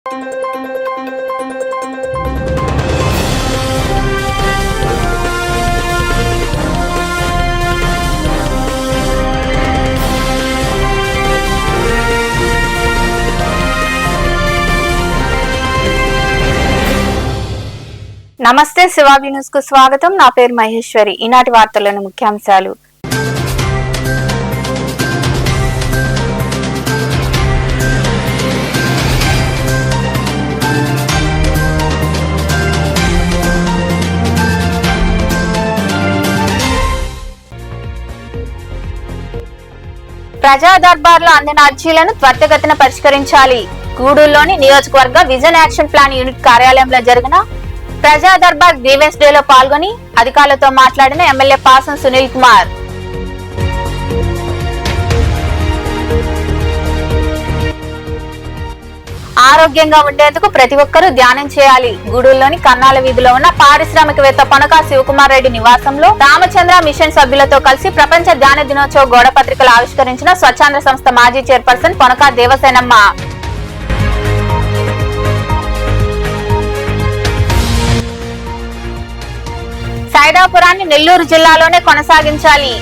నమస్తే శివాబి న్యూస్ కు స్వాగతం. నా పేరు మహేశ్వరి. ఈనాటి వార్తలను ముఖ్యాంశాలు. ప్రజా దర్బార్లో అందిన అర్జీలను త్వరితగతిన పరిష్కరించాలి. గూడూరులోని నియోజకవర్గ విజన్ యాక్షన్ ప్లాన్ యూనిట్ కార్యాలయంలో జరిగిన ప్రజా దర్బార్ గ్రీవెన్స్ డేలో పాల్గొని అధికారులతో మాట్లాడిన ఎమ్మెల్యే పాసం సునీల్ కుమార్. ఆరోగ్యంగా ఉండేందుకు ప్రతి ఒక్కరూ ధ్యానం చేయాలి. గూడూరులోని కన్నాల వీధిలో ఉన్న పారిశ్రామికవేత్త పొనకా శివకుమార్ రెడ్డి నివాసంలో రామచంద్ర మిషన్ సభ్యులతో కలిసి ప్రపంచ ధ్యాన దినోత్సవ గోడ పత్రికలు ఆవిష్కరించిన స్వచ్ఛంద సంస్థ మాజీ చైర్పర్సన్ పొనకా దేవసేనమ్మ. సైదాపురాన్ని నెల్లూరు జిల్లాలోనే కొనసాగించాలి.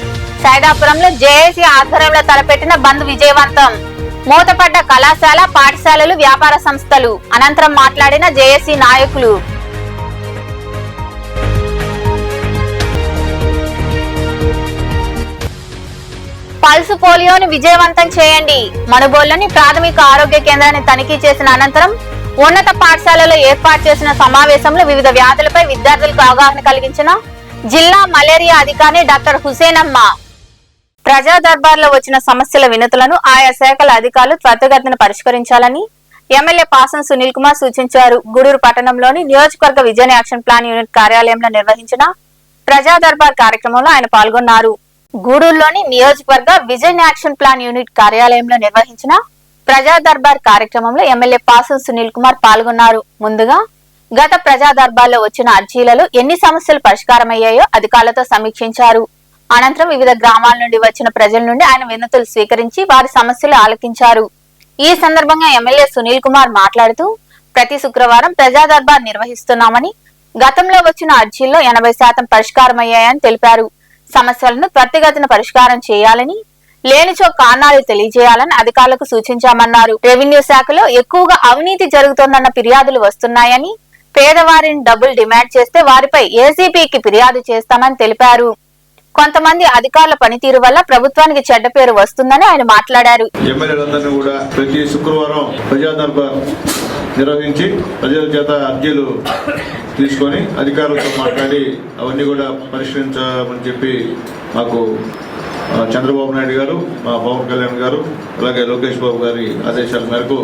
సైదాపురంలో జేఏసీ ఆధ్వర్యంలో తలపెట్టిన బంద్ విజయవంతం. మూతపడ్డ కళాశాల, పాఠశాలలు, వ్యాపార సంస్థలు. అనంతరం మాట్లాడిన జేఏసీ నాయకులు. పల్సు పోలియోను విజయవంతం చేయండి. మనుబోలులోని ప్రాథమిక ఆరోగ్య కేంద్రాన్ని తనిఖీ చేసిన అనంతరం ఉన్నత పాఠశాలలో ఏర్పాటు చేసిన సమావేశంలో వివిధ వ్యాధులపై విద్యార్థులకు అవగాహన కలిగించిన జిల్లా మలేరియా అధికారి డాక్టర్ హుసేనమ్మ. ప్రజా దర్బార్లో వచ్చిన సమస్యల వినతులను ఆయా శాఖల అధికారులు త్వరితగతిన పరిష్కరించాలని ఎమ్మెల్యే పాసం సునీల్ కుమార్ సూచించారు. గూడూరు పట్టణంలోని నియోజకవర్గ విజన్ యాక్షన్ ప్లాన్ యూనిట్ కార్యాలయంలో నిర్వహించిన ప్రజా దర్బార్ కార్యక్రమంలో ఆయన పాల్గొన్నారు. గూడూరులోని నియోజకవర్గ విజన్ యాక్షన్ ప్లాన్ యూనిట్ కార్యాలయంలో నిర్వహించిన ప్రజా దర్బార్ కార్యక్రమంలో ఎమ్మెల్యే పాసం సునీల్ కుమార్ పాల్గొన్నారు. ముందుగా గత ప్రజా దర్బార్లో వచ్చిన అర్జీలలో ఎన్ని సమస్యలు పరిష్కారమయ్యాయో అధికారులతో సమీక్షించారు. అనంతరం వివిధ గ్రామాల నుండి వచ్చిన ప్రజల నుండి ఆయన వినతులు స్వీకరించి వారి సమస్యలు ఆలకించారు. ఈ సందర్భంగా ఎమ్మెల్యే సునీల్ కుమార్ మాట్లాడుతూ ప్రతి శుక్రవారం ప్రజా దర్బార్ నిర్వహిస్తున్నామని, గతంలో వచ్చిన అర్జీల్లో 80% పరిష్కారమయ్యాయని తెలిపారు. సమస్యలను త్వరితగతిన పరిష్కారం చేయాలని, లేనిచో కారణాలు తెలియజేయాలని అధికారులకు సూచించామన్నారు. రెవెన్యూ శాఖలో ఎక్కువగా అవినీతి జరుగుతోందన్న ఫిర్యాదులు వస్తున్నాయని, పేదవారిని డబ్బులు డిమాండ్ చేస్తే వారిపై ఏసీపీకి ఫిర్యాదు చేస్తామని తెలిపారు. కొంతమంది అధికారుల పనితీరు వల్ల ప్రభుత్వానికి చెడ్డ పేరు వస్తుందని ఆయన మాట్లాడారు. ఎమ్మెల్యేలందరినీ కూడా ప్రతి శుక్రవారం ప్రజా దర్బార్ నిర్వహించి ప్రజల చేత అర్జీలు తీసుకొని అధికారులతో మాట్లాడి అవన్నీ కూడా పరిష్కరించామని చెప్పి మాకు చంద్రబాబు నాయుడు గారు, మా పవన్ కళ్యాణ్ గారు, అలాగే లోకేష్ బాబు గారి ఆదేశాల మేరకు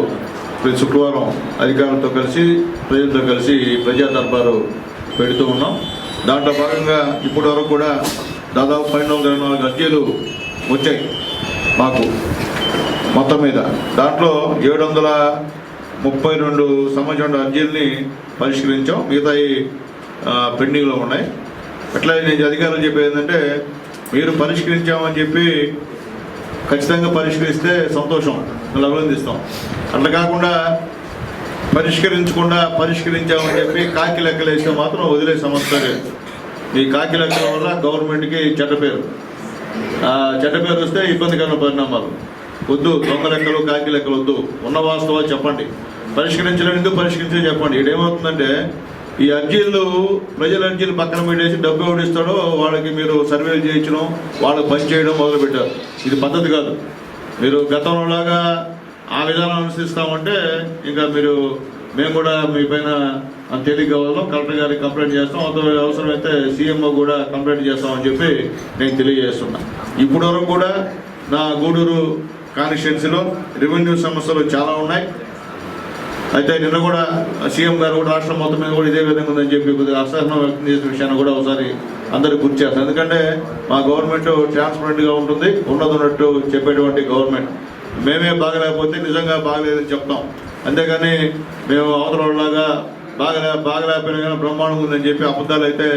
ప్రతి శుక్రవారం అధికారులతో కలిసి ప్రజలతో కలిసి ప్రజా దర్బారు పెడుతూ ఉన్నాం. దాంట్లో భాగంగా ఇప్పటి వరకు కూడా దాదాపు 524 అర్జీలు వచ్చాయి మాకు మొత్తం మీద. దాంట్లో 732 సంబంధించిన అర్జీలని పరిష్కరించాం. మిగతాయి పెండింగ్లో ఉన్నాయి. అట్లా నేను అధికారులు చెప్పేది ఏంటంటే, మీరు పరిష్కరించామని చెప్పి ఖచ్చితంగా పరిష్కరిస్తే సంతోషం, మేము అభినందిస్తాం. అట్లా కాకుండా పరిష్కరించామని చెప్పి కాకి లెక్కలు వేస్తే మాత్రం వదిలే సమస్య లేదు. ఈ కాకి లెక్కల వల్ల గవర్నమెంట్కి చెడ్డ పేరు వస్తే ఇబ్బందికరమైన పరిణామాలు వద్దు. దొంగ లెక్కలు, కాకి లెక్కలు వద్దు. ఉన్న వాస్తవాలు చెప్పండి. ఎందుకు పరిష్కరించే చెప్పండి. ఇదేమవుతుందంటే, ఈ అర్జీలు ప్రజల అర్జీలు పక్కన పెట్టేసి డబ్బు ఎవడిస్తాడో వాళ్ళకి మీరు సర్వేలు చేయించడం, వాళ్ళకి పని చేయడం మొదలుపెట్టారు. ఇది పద్ధతి కాదు. మీరు గతంలోలాగా ఆ విధానం అనుసరిస్తామంటే ఇంకా మేము కూడా మీ పైన తేలిగ్గా వదలం. కలెక్టర్ గారికి కంప్లైంట్ చేస్తాం, అవసరమైతే సీఎంఓ కూడా కంప్లైంట్ చేస్తామని చెప్పి నేను తెలియజేస్తున్నా. ఇప్పటి వరకు కూడా నా గూడూరు కాన్స్టిట్యున్సీలో రెవెన్యూ సమస్యలు చాలా ఉన్నాయి. అయితే నిన్న కూడా సీఎం గారు కూడా రాష్ట్రం మొత్తం మీద కూడా ఇదే విధంగా ఉందని చెప్పి కొద్దిగా అసహనం వ్యక్తం చేసిన విషయాన్ని కూడా ఒకసారి అందరికి గుర్తు చేస్తాం. ఎందుకంటే మా గవర్నమెంట్ ట్రాన్స్పరెంట్గా ఉంటుంది, ఉన్నట్టు చెప్పేటువంటి గవర్నమెంట్. మేమే బాగలేకపోతే నిజంగా బాగలేదని చెప్తాం. అంతేగాని మేము అవతలలాగా బాగలేకపోయినా కానీ బ్రహ్మాండంగా ఉందని చెప్పి అబద్ధాలు అయితే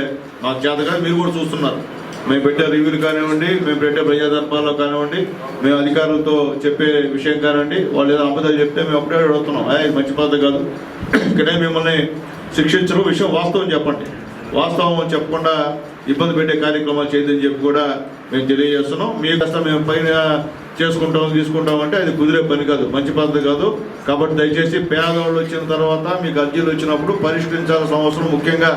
మాకు చేత కాదు. మీరు కూడా చూస్తున్నారు. మేము పెట్టే రివ్యూలు కానివ్వండి, మేము పెట్టే ప్రజాదర్బార్లో కానివ్వండి, మేము అధికారులతో చెప్పే విషయం కానివ్వండి, వాళ్ళు ఏదో అబద్ధాలు చెప్తే మేము అప్పుడే అడుగుతున్నాం, ఇది మంచి పద్ధతి కాదు, ఇక్కడే మిమ్మల్ని శిక్షించరు, విషయం వాస్తవం చెప్పండి, వాస్తవం చెప్పకుండా ఇబ్బంది పెట్టే కార్యక్రమాలు చేయదని చెప్పి కూడా మేము తెలియజేస్తున్నాం. మీకు అసలు మేము పైన చేసుకుంటాం తీసుకుంటాం అంటే అది కుదిరే పని కాదు, మంచి పద్ధతి కాదు. కాబట్టి దయచేసి పేదవాళ్ళు వచ్చిన తర్వాత మీకు అర్జీలు వచ్చినప్పుడు పరిష్కరించాల్సిన అవసరం ముఖ్యంగా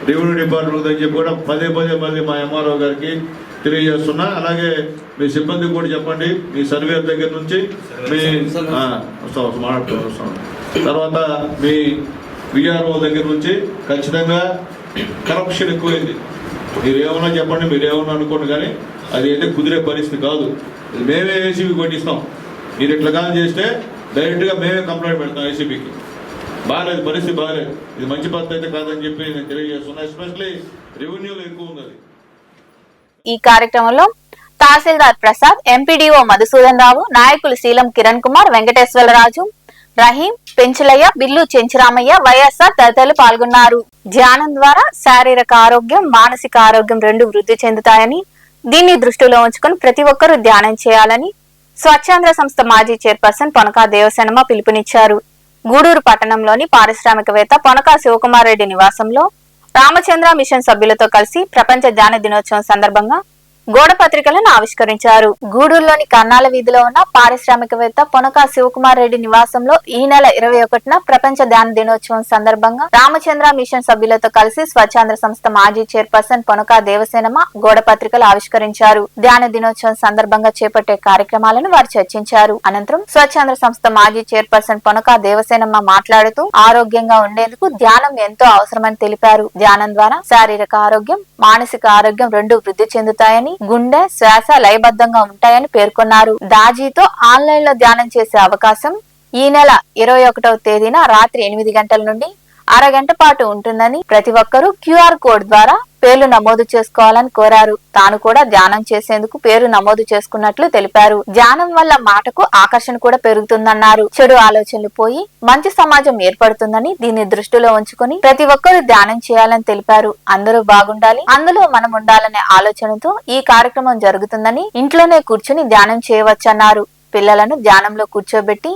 రెవెన్యూ డిపార్ట్మెంట్ అని చెప్పి కూడా పదే మళ్ళీ మా ఎంఆర్ఓ గారికి తెలియజేస్తున్నా. అలాగే మీ సిబ్బందికి కూడా చెప్పండి, మీ సర్వేర్ దగ్గర నుంచి మీ మాట్లాడుతూ తర్వాత మీ విఆర్ఓ దగ్గర నుంచి ఖచ్చితంగా కరప్షన్ ఎక్కువైంది. మీరు ఏమన్నా చెప్పండి, మీరు ఏమన్నా అనుకోండి, కానీ అది అయితే కుదిరే పరిస్థితి కాదు. మేమే ఏసీబీ కొట్టిస్తాం. మీరు ఇట్లా కానీ చేస్తే డైరెక్ట్గా మేమే కంప్లైంట్ పెడతాం ఏసీబీకి. బాగాలేదు, పరిస్థితి బాగాలేదు, ఇది మంచి పద్ధతి అయితే కాదని చెప్పి నేను తెలియజేస్తున్నా. ఎస్పెషల్లీ రెవెన్యూలో ఎక్కువ ఉంది అది. ఈ కార్యక్రమంలో తహసీల్దార్ ప్రసాద్, ఎంపీడీఓ మధుసూదన్ రావు, నాయకులు శీలం కిరణ్ కుమార్, వెంకటేశ్వరరాజు, రహీం, పెంచులయ్య, బిల్లు చెంచురామయ్య, వైఎస్ఆర్ తదితరులు పాల్గొన్నారు. ధ్యానం ద్వారా శారీరక ఆరోగ్యం, మానసిక ఆరోగ్యం రెండు వృద్ధి చెందుతాయని, దీన్ని దృష్టిలో ఉంచుకుని ప్రతి ఒక్కరూ ధ్యానం చేయాలని స్వచ్ఛాంధ్ర సంస్థ మాజీ చైర్పర్సన్ పొనకా దేవసేనమ్మ పిలుపునిచ్చారు. గూడూరు పట్టణంలోని పారిశ్రామికవేత్త పొనకా శివకుమార్ రెడ్డి నివాసంలో రామచంద్ర మిషన్ సభ్యులతో కలిసి ప్రపంచ ధ్యాన దినోత్సవం సందర్భంగా గోడ పత్రికలను ఆవిష్కరించారు. గూడూరులోని కన్నాల వీధిలో ఉన్న పారిశ్రామికవేత్త పొనకా శివకుమార్ రెడ్డి నివాసంలో ఈ నెల 21న ప్రపంచ ధ్యాన దినోత్సవం సందర్భంగా రామచంద్ర మిషన్ సభ్యులతో కలిసి స్వచ్ఛాంధ్ర సంస్థ మాజీ చైర్పర్సన్ పొనకా దేవసేనమ్మ గోడ పత్రికలు ఆవిష్కరించారు. ధ్యాన దినోత్సవం సందర్భంగా చేపట్టే కార్యక్రమాలను వారు చర్చించారు. అనంతరం స్వచ్ఛాంధ్ర సంస్థ మాజీ చైర్పర్సన్ పొనకా దేవసేనమ్మ మాట్లాడుతూ ఆరోగ్యంగా ఉండేందుకు ధ్యానం ఎంతో అవసరమని తెలిపారు. ధ్యానం ద్వారా శారీరక ఆరోగ్యం, మానసిక ఆరోగ్యం రెండు వృద్ధి చెందుతాయని, గుండె, శ్వాస లయబద్ధంగా ఉంటాయని పేర్కొన్నారు. దాజీతో ఆన్లైన్ లో ధ్యానం చేసే అవకాశం ఈ నెల 21వ తేదీన రాత్రి 8 గంటల నుండి అరగంట పాటు ఉంటుందని, ప్రతి ఒక్కరూ క్యూఆర్ కోడ్ ద్వారా పేర్లు నమోదు చేసుకోవాలని కోరారు. తాను కూడా ధ్యానం చేసేందుకు పేరు నమోదు చేసుకున్నట్లు తెలిపారు. ధ్యానం వల్ల మాటకు ఆకర్షణ కూడా పెరుగుతుందన్నారు. చెడు ఆలోచనలు పోయి మంచి సమాజం ఏర్పడుతుందని, దీన్ని దృష్టిలో ఉంచుకుని ప్రతి ఒక్కరూ ధ్యానం చేయాలని తెలిపారు. అందరూ బాగుండాలి, అందులో మనం ఉండాలనే ఆలోచనతో ఈ కార్యక్రమం జరుగుతుందని, ఇంట్లోనే కూర్చుని ధ్యానం చేయవచ్చన్నారు. పిల్లలను ధ్యానంలో కూర్చోబెట్టి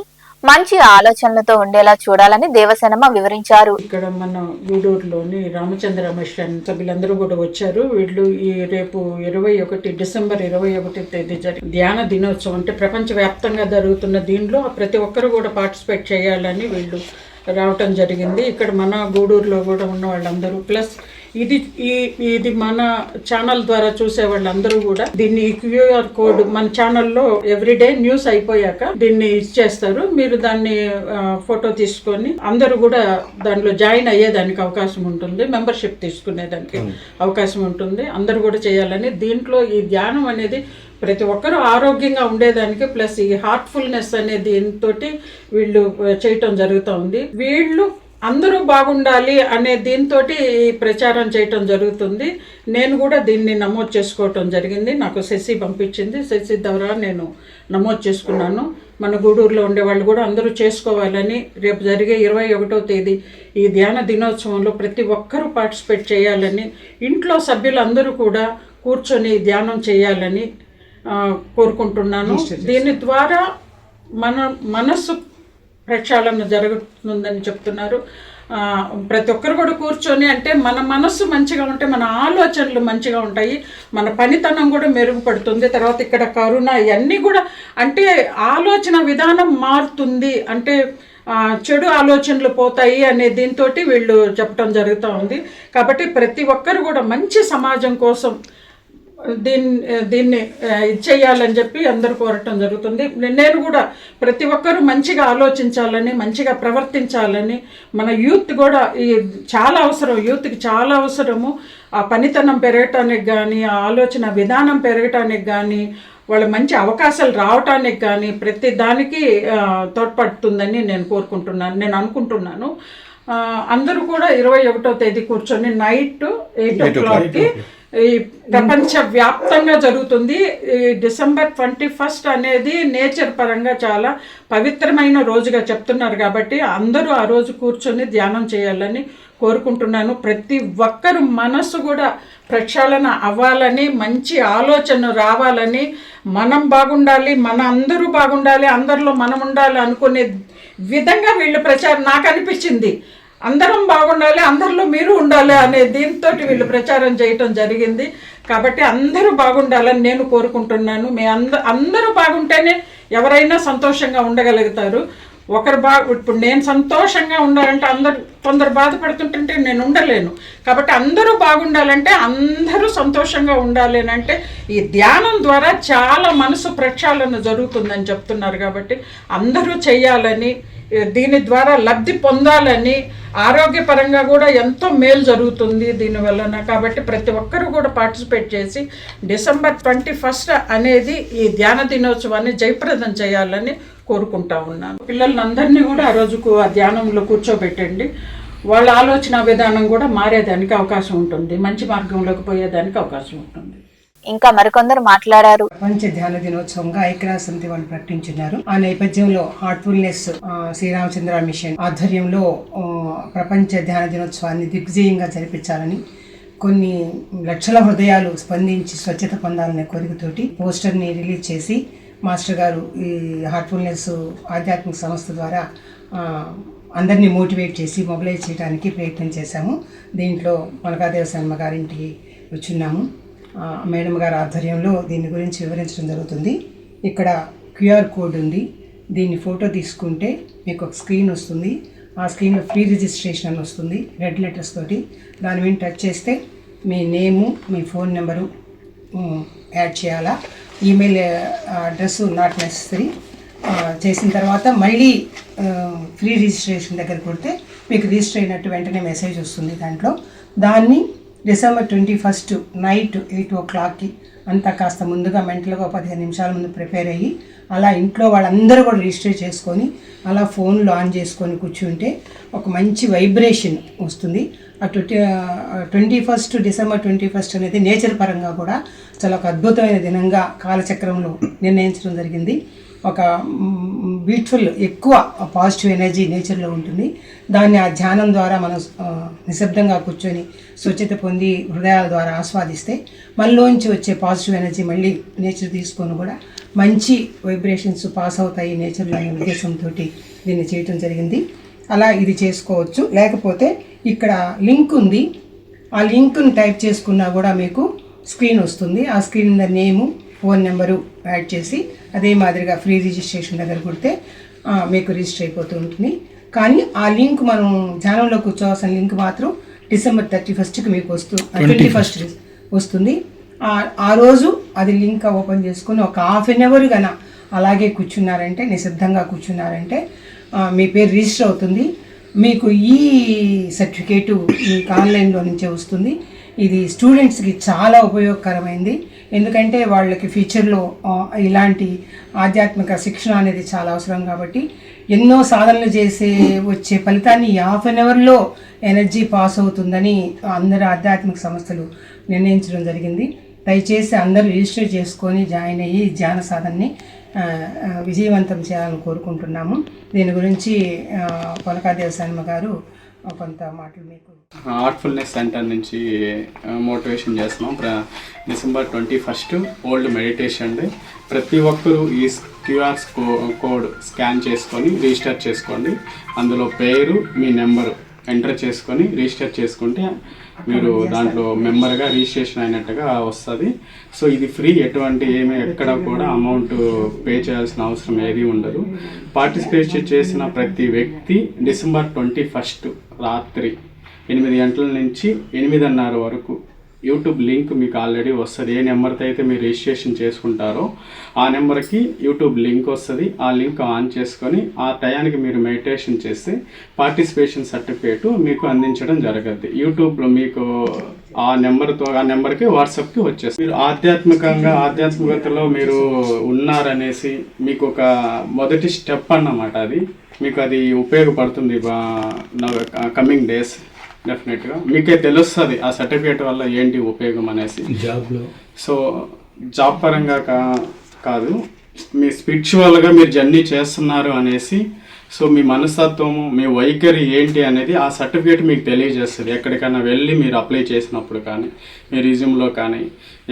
మంచి ఆలోచనలతో ఉండేలా చూడాలని దేవసేనమ్మ వివరించారు. ఇక్కడ మన గూడూరులోని రామచంద్ర మిషన్ సభ్యులందరూ కూడా వచ్చారు. వీళ్ళు ఈ రేపు 21 డిసెంబర్ 21 తేదీ జరిగే ధ్యాన దినోత్సవం అంటే ప్రపంచవ్యాప్తంగా జరుగుతున్న దీనిలో ప్రతి ఒక్కరు కూడా పార్టిసిపేట్ చేయాలని వీళ్ళు రావటం జరిగింది. ఇక్కడ మన గూడూరులో కూడా ఉన్న వాళ్ళందరూ ప్లస్ ఇది మన ఛానల్ ద్వారా చూసే వాళ్ళందరూ కూడా దీన్ని క్యూఆర్ కోడ్ మన ఛానల్లో ఎవ్రీడే న్యూస్ అయిపోయాక దీన్ని ఇచ్చేస్తారు. మీరు దాన్ని ఫోటో తీసుకొని అందరూ కూడా దాంట్లో జాయిన్ అయ్యేదానికి అవకాశం ఉంటుంది, మెంబర్షిప్ తీసుకునేదానికి అవకాశం ఉంటుంది. అందరూ కూడా చేయాలని, దీంట్లో ఈ ధ్యానం అనేది ప్రతి ఒక్కరూ ఆరోగ్యంగా ఉండేదానికి ప్లస్ ఈ హార్ట్ఫుల్నెస్ అనే దీంతో వీళ్ళు చేయటం జరుగుతూ ఉంది. వీళ్ళు అందరూ బాగుండాలి అనే దీంతో ఈ ప్రచారం చేయటం జరుగుతుంది. నేను కూడా దీన్ని నమోదు చేసుకోవటం జరిగింది. నాకు శశి పంపించింది, శశి ద్వారా నేను నమోదు చేసుకున్నాను. మన గూడూరులో ఉండేవాళ్ళు కూడా అందరూ చేసుకోవాలని, రేపు జరిగే 21వ తేదీ ఈ ధ్యాన దినోత్సవంలో ప్రతి ఒక్కరూ పార్టిసిపేట్ చేయాలని, ఇంట్లో సభ్యులందరూ కూడా కూర్చొని ధ్యానం చేయాలని కోరుకుంటున్నాను. దీని ద్వారా మన మనస్సు ప్రక్షాళన జరుగుతుందని చెప్తున్నారు. ప్రతి ఒక్కరు కూడా కూర్చొని, అంటే మన మనస్సు మంచిగా ఉంటే మన ఆలోచనలు మంచిగా ఉంటాయి, మన పనితనం కూడా మెరుగుపడుతుంది. తర్వాత ఇక్కడ కరుణ ఇవన్నీ కూడా అంటే ఆలోచన విధానం మారుతుంది, అంటే చెడు ఆలోచనలు పోతాయి అనే దీంతో వీళ్ళు చెప్పడం జరుగుతూ ఉంది. కాబట్టి ప్రతి ఒక్కరు కూడా మంచి సమాజం కోసం దీన్ని ఇచ్చేయాలని చెప్పి అందరూ కోరటం జరుగుతుంది. నేను కూడా ప్రతి ఒక్కరూ మంచిగా ఆలోచించాలని, మంచిగా ప్రవర్తించాలని, మన యూత్ కూడా చాలా అవసరం, యూత్కి చాలా అవసరము. ఆ పనితనం పెరగటానికి కానీ, ఆ ఆలోచన విధానం పెరగటానికి కానీ, వాళ్ళ మంచి అవకాశాలు రావటానికి కానీ ప్రతి దానికి తోడ్పడుతుందని నేను అనుకుంటున్నాను. అందరూ కూడా 21వ తేదీ కూర్చొని నైట్ 8 o'clockకి ఈ ప్రపంచ వ్యాప్తంగా జరుగుతుంది. ఈ డిసెంబర్ 21 అనేది నేచర్ పరంగా చాలా పవిత్రమైన రోజుగా చెప్తున్నారు కాబట్టి అందరూ ఆ రోజు కూర్చొని ధ్యానం చేయాలని కోరుకుంటున్నాను. ప్రతి ఒక్కరు మనసు కూడా ప్రక్షాళన అవ్వాలని, మంచి ఆలోచన రావాలని, మనం బాగుండాలి, మన అందరూ బాగుండాలి, అందరిలో మనం ఉండాలి అనుకునే విధంగా వీళ్ళు ప్రచారం నాకు అనిపించింది. అందరం బాగుండాలి, అందరిలో మీరు ఉండాలి అనే దీంతో వీళ్ళు ప్రచారం చేయటం జరిగింది. కాబట్టి అందరూ బాగుండాలని నేను కోరుకుంటున్నాను. మీ అందరూ బాగుంటేనే ఎవరైనా సంతోషంగా ఉండగలుగుతారు. ఇప్పుడు నేను సంతోషంగా ఉండాలంటే కొందరు బాధపడుతుంటే నేను ఉండలేను. కాబట్టి అందరూ బాగుండాలంటే అందరూ సంతోషంగా ఉండాలి అని అంటే ఈ ధ్యానం ద్వారా చాలా మనసు ప్రక్షాళన జరుగుతుందని చెప్తున్నారు. కాబట్టి అందరూ చెయ్యాలని, దీని ద్వారా లబ్ధి పొందాలని, ఆరోగ్యపరంగా కూడా ఎంతో మేలు జరుగుతుంది దీనివలన. కాబట్టి ప్రతి ఒక్కరూ కూడా పార్టిసిపేట్ చేసి డిసెంబర్ 21 అనేది ఈ ధ్యాన దినోత్సవాన్ని జయప్రదం చేయాలని కోరుకుంటా ఉన్నాను. పిల్లలందరినీ కూడా ఆ రోజుకు ఆ ధ్యానంలో కూర్చోబెట్టండి. వాళ్ళ ఆలోచన విధానం కూడా మారేదానికి అవకాశం ఉంటుంది, మంచి మార్గంలోకి పోయేదానికి అవకాశం ఉంటుంది. ఇంకా మరికొందరు మాట్లాడారు. ప్రపంచ ధ్యాన దినోత్సవంగా ఐక్యరాజ్య సమితి వాళ్ళు ప్రకటించున్నారు. ఆ నేపథ్యంలో హార్ట్ఫుల్నెస్ శ్రీరామచంద్ర మిషన్ ఆధ్వర్యంలో ప్రపంచ ధ్యాన దినోత్సవాన్ని దిగ్విజయంగా జరిపించాలని, కొన్ని లక్షల హృదయాలు స్పందించి స్వచ్ఛత పొందాలనే కోరికతోటి పోస్టర్ని రిలీజ్ చేసి మాస్టర్ గారు ఈ హార్ట్ఫుల్నెస్ ఆధ్యాత్మిక సంస్థ ద్వారా అందరినీ మోటివేట్ చేసి మొబిలైజ్ చేయడానికి ప్రయత్నం చేశాము. దీంట్లో మలకాదేవసమ్మ గారింటికి వచ్చున్నాము. మేడం గారి ఆధ్వర్యంలో దీని గురించి వివరించడం జరుగుతుంది. ఇక్కడ క్యూఆర్ కోడ్ ఉంది. దీన్ని ఫోటో తీసుకుంటే మీకు ఒక స్క్రీన్ వస్తుంది. ఆ స్క్రీన్లో ఫ్రీ రిజిస్ట్రేషన్ అని వస్తుంది రెడ్ లెటర్స్ తోటి. దాని మీద టచ్ చేస్తే మీ నేము, మీ ఫోన్ నెంబరు యాడ్ చేయాలా. Email address not necessary. చేసిన తర్వాత మళ్ళీ ఫ్రీ రిజిస్ట్రేషన్ దగ్గర కొడితే మీకు రిజిస్టర్ అయినట్టు వెంటనే మెసేజ్ వస్తుంది. దాన్ని డిసెంబర్ 21 నైట్ 8 o'clockకి అంతా కాస్త ముందుగా మెంటల్గా 15 నిమిషాల ముందు ప్రిపేర్ అయ్యి అలా ఇంట్లో వాళ్ళందరూ కూడా రిజిస్టర్ చేసుకొని అలా ఫోన్లో ఆన్ చేసుకొని కూర్చుంటే ఒక మంచి వైబ్రేషన్ వస్తుంది. ఆ 21 డిసెంబర్ 21 అనేది నేచర్ పరంగా కూడా చాలా ఒక అద్భుతమైన దినంగా కాలచక్రంలో నిర్ణయించడం జరిగింది. ఒక బ్యూటిఫుల్ ఎక్కువ పాజిటివ్ ఎనర్జీ నేచర్లో ఉంటుంది. దాన్ని ఆ ధ్యానం ద్వారా మనం నిశ్శబ్దంగా కూర్చొని స్వచ్ఛత పొంది హృదయాల ద్వారా ఆస్వాదిస్తే మనలోంచి వచ్చే పాజిటివ్ ఎనర్జీ మళ్ళీ నేచర్ తీసుకొని కూడా మంచి వైబ్రేషన్స్ పాస్ అవుతాయి నేచర్లో అనే ఉద్దేశంతో దీన్ని చేయటం జరిగింది. అలా ఇది చేసుకోవచ్చు. లేకపోతే ఇక్కడ లింక్ ఉంది. ఆ లింక్ని టైప్ చేసుకున్నా కూడా మీకు స్క్రీన్ వస్తుంది. ఆ స్క్రీన్ మీద నేము, ఫోన్ నెంబరు యాడ్ చేసి అదే మాదిరిగా ఫ్రీ రిజిస్ట్రేషన్ దగ్గర కొడితే మీకు రిజిస్టర్ అయిపోతూ ఉంటుంది. కానీ ఆ లింక్ మనం ధ్యానంలో కూర్చోవాల్సిన లింక్ మాత్రం డిసెంబర్ 31కి మీకు 21 వస్తుంది. ఆ రోజు అది లింక్ ఓపెన్ చేసుకుని ఒక హాఫ్ అన్ అవర్ గన అలాగే కూర్చున్నారంటే, నిశ్శబ్దంగా కూర్చున్నారంటే మీ పేరు రిజిస్టర్ అవుతుంది. మీకు ఈ సర్టిఫికేటు మీకు ఆన్లైన్లో నుంచే వస్తుంది. ఇది స్టూడెంట్స్కి చాలా ఉపయోగకరమైంది. ఎందుకంటే వాళ్ళకి ఫ్యూచర్లో ఇలాంటి ఆధ్యాత్మిక శిక్షణ అనేది చాలా అవసరం. కాబట్టి ఎన్నో సాధనలు చేసే వచ్చే ఫలితాన్ని హాఫ్ అన్ అవర్లో ఎనర్జీ పాస్ అవుతుందని అందరు ఆధ్యాత్మిక సంస్థలు నిర్ణయించడం జరిగింది. దయచేసి అందరూ రిజిస్టర్ చేసుకొని జాయిన్ అయ్యి ధ్యాన సాధనని విజయవంతం చేయాలని కోరుకుంటున్నాము. దీని గురించి పొలకాదేవసమ్మ గారు కొంత మాటలు మీకు. హార్ట్ఫుల్నెస్ సెంటర్ నుంచి మోటివేషన్ చేస్తున్నాం. December 21 old meditation day. ప్రతి ఒక్కరూ ఈ క్యూఆర్ కోడ్ స్కాన్ చేసుకొని రిజిస్టర్ చేసుకోండి. అందులో పేరు, మీ నెంబరు ఎంటర్ చేసుకొని రిజిస్టర్ చేసుకుంటే మీరు దాంట్లో మెంబర్గా రిజిస్ట్రేషన్ అయినట్టుగా వస్తుంది. సో ఇది ఫ్రీ, ఎటువంటి ఎక్కడ కూడా అమౌంట్ పే చేయాల్సిన అవసరం ఏది ఉండదు. పార్టిసిపేట్ చేసిన ప్రతి వ్యక్తి డిసెంబర్ 21 రాత్రి 8 గంటల నుంచి 8:30 వరకు యూట్యూబ్ లింక్ మీకు ఆల్రెడీ వస్తుంది. ఏ నెంబర్తో అయితే మీరు రిజిస్ట్రేషన్ చేసుకుంటారో ఆ నెంబర్కి యూట్యూబ్ లింక్ వస్తుంది. ఆ లింక్ ఆన్ చేసుకొని ఆ టయానికి మీరు మెడిటేషన్ చేస్తే పార్టిసిపేషన్ సర్టిఫికేట్ మీకు అందించడం జరుగుద్ది. యూట్యూబ్లో మీకు ఆ నెంబర్కి వాట్సాప్కి వచ్చేస్తుంది. మీరు ఆధ్యాత్మికతలో మీరు ఉన్నారనేసి మీకు ఒక మొదటి స్టెప్ అన్నమాట. అది మీకు అది ఉపయోగపడుతుంది కమింగ్ డేస్. డెఫినెట్గా మీకే తెలుస్తుంది ఆ సర్టిఫికేట్ వల్ల ఏంటి ఉపయోగం అనేసి జాబ్లో. సో జాబ్ పరంగా కాదు, మీ స్పిరిచువల్గా మీరు జర్నీ చేస్తున్నారు అనేసి, సో మీ మనస్తత్వము మీ వైఖరి ఏంటి అనేది ఆ సర్టిఫికేట్ మీకు తెలియజేస్తుంది. ఎక్కడికైనా వెళ్ళి మీరు అప్లై చేసినప్పుడు కానీ, మీ రిజ్యూమ్లో కానీ,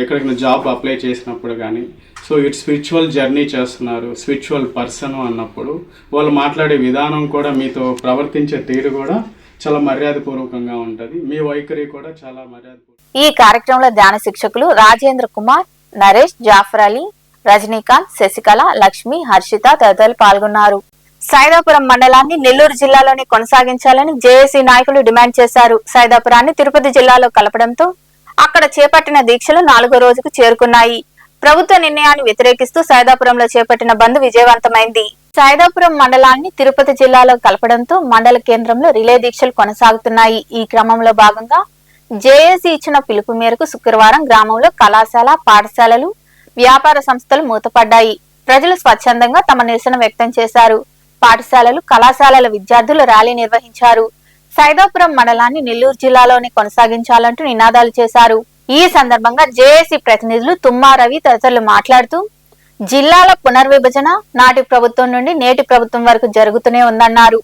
ఎక్కడికైనా జాబ్ అప్లై చేసినప్పుడు కానీ, సో ఇటు స్పిరిచువల్ జర్నీ చేస్తున్నారు, స్పిరిచువల్ పర్సన్ అన్నప్పుడు వాళ్ళు మాట్లాడే విధానం కూడా, మీతో ప్రవర్తించే తీరు కూడా చాలా మర్యాదపూర్వకంగా ఉంటుంది. మీ వైఖరి కూడా చాలా మర్యాదపూర్వకం. ఈ కార్యక్రమంలో ధ్యాన శిక్షకులు రాజేంద్ర కుమార్, నరేష్, జాఫర్ అలీ, రజనీకాంత్, శశికళ, లక్ష్మి, హర్షిత తదితరులు పాల్గొన్నారు. సైదాపురం మండలాన్ని నెల్లూరు జిల్లాలోనే కొనసాగించాలని జేఏసీ నాయకులు డిమాండ్ చేశారు. సైదాపురాన్ని తిరుపతి జిల్లాలో కలపడంతో అక్కడ చేపట్టిన దీక్షలు 4వ రోజుకు చేరుకున్నాయి. ప్రభుత్వ నిర్ణయాన్ని వ్యతిరేకిస్తూ సైదాపురంలో చేపట్టిన బంద్ విజయవంతమైంది. సైదాపురం మండలాన్ని తిరుపతి జిల్లాలో కలపడంతో మండల కేంద్రంలో రిలే దీక్షలు కొనసాగుతున్నాయి. ఈ క్రమంలో భాగంగా జేఏసీ ఇచ్చిన పిలుపు మేరకు శుక్రవారం గ్రామంలో కళాశాల, పాఠశాలలు, వ్యాపార సంస్థలు మూతపడ్డాయి. ప్రజలు స్వచ్ఛందంగా తమ నిరసన వ్యక్తం చేశారు. పాఠశాలలు, కళాశాలల విద్యార్థులు ర్యాలీ నిర్వహించారు. సైదాపురం మండలాన్ని నెల్లూరు జిల్లాలోనే కొనసాగించాలంటూ నినాదాలు చేశారు. ఈ సందర్భంగా జేఏసీ ప్రతినిధులు తుమ్మా రవి తదితరులు మాట్లాడుతూ జిల్లాల పునర్విభజన నాటి ప్రభుత్వం నుండి నేటి ప్రభుత్వం వరకు జరుగుతూనే ఉందన్నారు.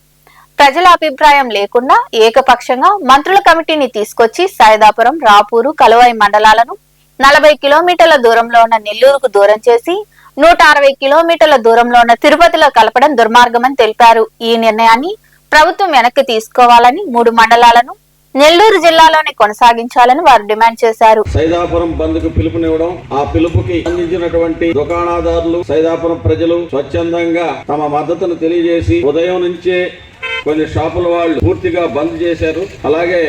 ప్రజల అభిప్రాయం లేకుండా ఏకపక్షంగా మంత్రుల కమిటీని తీసుకొచ్చి సైదాపురం, రాపూరు, కలువాయి మండలాలను 40 కిలోమీటర్ల దూరంలో ఉన్న నెల్లూరుకు దూరం చేసి 160 కిలోమీటర్ల దూరంలో ఉన్న తిరుపతిలో కలపడం దుర్మార్గమని తెలిపారు. ఈ నిర్ణయాన్ని ప్రభుత్వం వెనక్కి తీసుకోవాలని, 3 మండలాలను నెల్లూరు జిల్లాలోనే కొనసాగించాలని వారు డిమాండ్ చేశారు. సైదాపురం బంద్ కు పిలుపునివ్వడం, ఆ పిలుపుకి అందించినటువంటి దుకాణదారులు, సైదాపురం ప్రజలు స్వచ్ఛందంగా తమ మద్దతును తెలియజేసి ఉదయం నుంచే కొన్ని షాపుల వాళ్ళు పూర్తిగా బంద్ చేశారు. అలాగే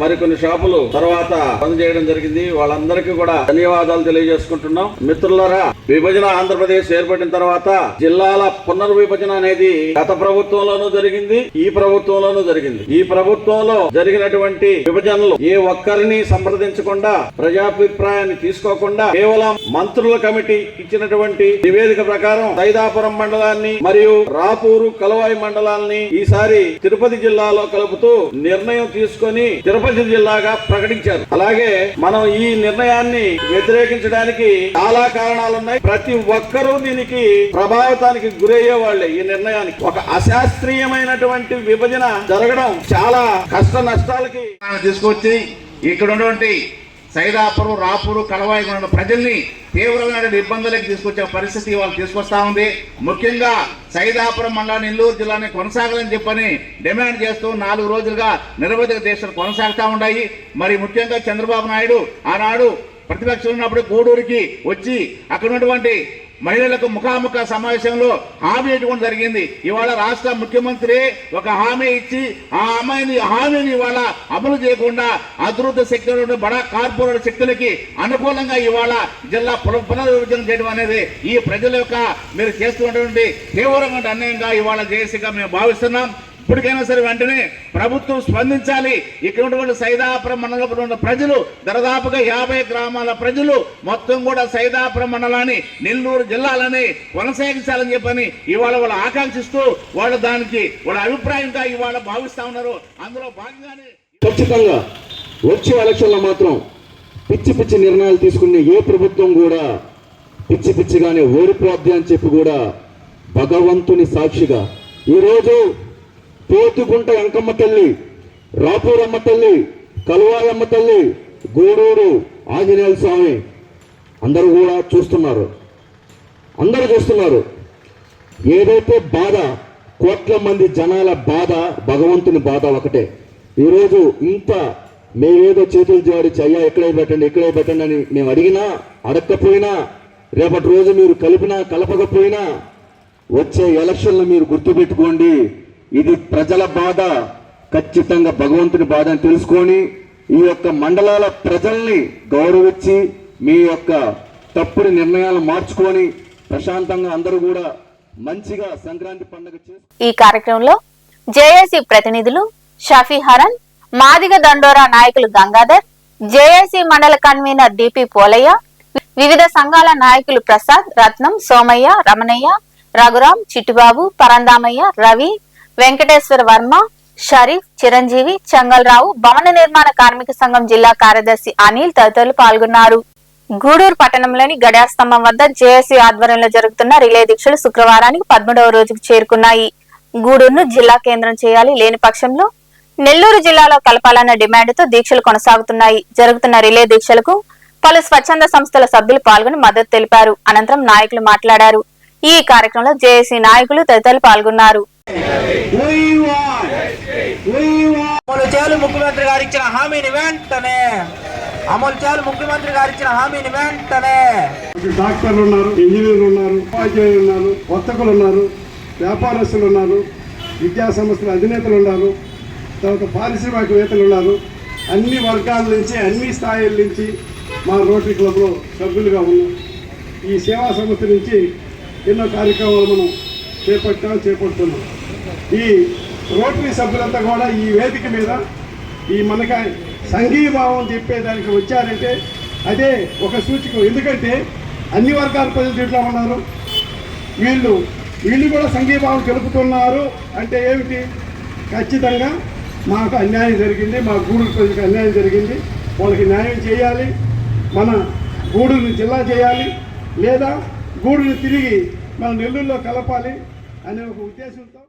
మరికొన్ని షాపులు తర్వాత బంద్ చేయడం జరిగింది. వాళ్ళందరికీ కూడా ధన్యవాదాలు తెలియజేసుకుంటున్నాం. మిత్రులారా, విభజన ఆంధ్రప్రదేశ్ ఏర్పడిన తర్వాత జిల్లాల పునర్విభజన అనేది గత ప్రభుత్వంలోనూ జరిగింది, ఈ ప్రభుత్వంలోనూ జరిగింది. ఈ ప్రభుత్వంలో జరిగినటువంటి విభజనలు ఏ ఒక్కరిని సంప్రదించకుండా, ప్రజాభిప్రాయాన్ని తీసుకోకుండా, కేవలం మంత్రుల కమిటీ ఇచ్చినటువంటి నివేదిక ప్రకారం సైదాపురం మండలాన్ని మరియు రాపూరు, కలువాయి మండలాన్ని ఈసారి తిరుపతి జిల్లాలో కలుపుతూ నిర్ణయం తీసుకొని తిరుపతి జిల్లాగా ప్రకటించారు. అలాగే మనం ఈ నిర్ణయాన్ని వ్యతిరేకించడానికి చాలా కారణాలున్నాయి. ప్రతి ఒక్కరూ దీనికి ప్రభావితానికి గురయ్యే వాళ్ళే. ఈ నిర్ణయానికి ఒక అశాస్త్రీయమైనటువంటి విభజన జరగడం చాలా కష్ట నష్టాలకి తీసుకొచ్చి ఇక్కడ ఉన్నటువంటి సైదాపురం, రాపూరు, కలవాయి ఉన్న ప్రజల్ని తీవ్రమైన ఇబ్బందులకు తీసుకొచ్చే పరిస్థితి వాళ్ళు తీసుకొస్తా ఉంది. ముఖ్యంగా సైదాపురం మండలం నెల్లూరు జిల్లాని కొనసాగాలని చెప్పని డిమాండ్ చేస్తూ 4 రోజులుగా నిరవధిక దీక్షలు కొనసాగుతూ ఉన్నాయి. మరి ముఖ్యంగా చంద్రబాబు నాయుడు ఆనాడు ప్రతిపక్షం ఉన్నప్పుడు గూడూరుకి వచ్చి అక్కడ ఉన్నటువంటి మహిళలకు ముఖాముఖ సమావేశంలో హామీ ఇవ్వడం జరిగింది. ఇవాళ రాష్ట్ర ముఖ్యమంత్రి ఒక హామీ ఇచ్చి ఆ హామీని ఇవాళ అమలు చేయకుండా అభివృద్ధి శక్తులు, బడా కార్పొరేట్ శక్తులకి అనుకూలంగా ఇవాళ జిల్లా పునర్విభజన చేయడం అనేది ఈ ప్రజల యొక్క మీరు చేస్తున్నటువంటి తీవ్రమైన అన్యాయంగా ఇవాళ జేఏసీగా మేము భావిస్తున్నాం. ఇప్పటికైనా సరే వెంటనే ప్రభుత్వం స్పందించాలి. ఇక్కడ ఉన్నటువంటి సైదాపురం మండలంలో ఉన్న ప్రజలు దాదాపుగా 50 గ్రామాల ప్రజలు మొత్తం కూడా సైదాపురం మండలాన్ని నెల్లూరు జిల్లాలని కొనసాగించాలని చెప్పని ఇవాళ వాళ్ళు ఆకాంక్షిస్తూ వాళ్ళు దానికి వాళ్ళ అభిప్రాయంగా ఇవాళ భావిస్తా ఉన్నారు. అందులో భాగంగానే ఖచ్చితంగా వచ్చే ఎలక్షన్లో మాత్రం పిచ్చి పిచ్చి నిర్ణయాలు తీసుకునే ఏ ప్రభుత్వం కూడా పిచ్చి పిచ్చిగానే ఓడిపోద్ది అని చెప్పి కూడా భగవంతుని సాక్షిగా ఈరోజు పోతుగుంట వెంకమ్మ తల్లి, రాపూరమ్మ తల్లి, కలువాయమ్మ తల్లి, గూడూరు ఆంజనేయ స్వామి అందరూ కూడా చూస్తున్నారు. ఏదైతే బాధ, కోట్ల మంది జనాల బాధ, భగవంతుని బాధ ఒకటే. ఈరోజు ఇంత మేమేదో చేతులు జాడిచి అయ్యా ఇక్కడే పెట్టండి అని మేము అడిగినా అడగకపోయినా, రేపటి రోజు మీరు కలపకపోయినా వచ్చే ఎలక్షన్లు మీరు గుర్తుపెట్టుకోండి, ఇది ప్రజల బాధ, ఖచ్చితంగా భగవంతుని బాధ అని తెలుసుకొని ఈ యొక్క మండలాల ప్రజల్ని గౌరవించి మీ యొక్క తప్పుడు నిర్ణయాలు మార్చుకొని ప్రశాంతంగా అందరూ కూడా మంచిగా సంక్రాంతి పండుగ చేసి. ఈ కార్యక్రమంలో జేఏసీ ప్రతినిధులు షఫీ హరన్, మాదిగ దండోరా నాయకులు గంగాధర్, జేఏసీ మండల కన్వీనర్ డిపి పోలయ్య, వివిధ సంఘాల నాయకులు ప్రసాద్, రత్నం, సోమయ్య, రమణయ్య, రఘురాం, చిట్టిబాబు, పరందామయ్య, రవి, వెంకటేశ్వర వర్మ, షరీఫ్, చిరంజీవి, చెంగల్రావు, భవన నిర్మాణ కార్మిక సంఘం జిల్లా కార్యదర్శి అనిల్ తదితరులు పాల్గొన్నారు. గూడూరు పట్టణంలోని గడియార స్తంభం వద్ద జేఏసీ ఆధ్వర్యంలో జరుగుతున్న రిలే దీక్షలు శుక్రవారానికి 13వ రోజుకు చేరుకున్నాయి. గూడూరును జిల్లా కేంద్రం చేయాలి, లేని పక్షంలో నెల్లూరు జిల్లాలో కలపాలన్న డిమాండ్తో దీక్షలు కొనసాగుతున్నాయి. జరుగుతున్న రిలే దీక్షలకు పలు స్వచ్ఛంద సంస్థల సభ్యులు పాల్గొని మద్దతు తెలిపారు. అనంతరం నాయకులు మాట్లాడారు. ఈ కార్యక్రమంలో జేఏసీ నాయకులు తదితరులు పాల్గొన్నారు. అమలు చేయాలి ముఖ్యమంత్రి గారు ఇచ్చిన హామీని వెంటనే అమలు చేయాలి ముఖ్యమంత్రి గారు ఇచ్చిన హామీని వెంటనే. డాక్టర్లు ఉన్నారు, ఇంజనీర్లు ఉన్నారు, ఉపాధ్యాయులు ఉన్నారు, వర్తకులు ఉన్నారు, వ్యాపారస్తులు ఉన్నారు, విద్యా సంస్థల అధినేతలు ఉన్నారు, తర్వాత పారిశ్రామికవేత్తలు ఉన్నారు. అన్ని వర్గాల నుంచి అన్ని స్థాయిల నుంచి మా రోటరీ క్లబ్లో సభ్యులుగా ఉన్నాం. ఈ సేవా సంస్థ నుంచి ఎన్నో కార్యక్రమాలు మనం చేపడుతున్నాం. ఈ రోటరీ సభ్యులంతా కూడా ఈ వేదిక మీద ఈ మనక సంఘీభావం చెప్పేదానికి వచ్చారంటే అదే ఒక సూచకం. ఎందుకంటే అన్ని వర్గాల ప్రజలు దీంట్లో ఉన్నారు, వీళ్ళు కూడా సంఘీభావం తెలుపుతున్నారు అంటే ఏమిటి? ఖచ్చితంగా మాకు అన్యాయం జరిగింది, మా గూడూరు ప్రజలకు అన్యాయం జరిగింది, వాళ్ళకి న్యాయం చేయాలి, మన గూడూరుని జిల్లా చేయాలి, లేదా గూడూరుని తిరిగి మన నెల్లూరులో కలపాలి అనే ఒక ఉద్దేశంతో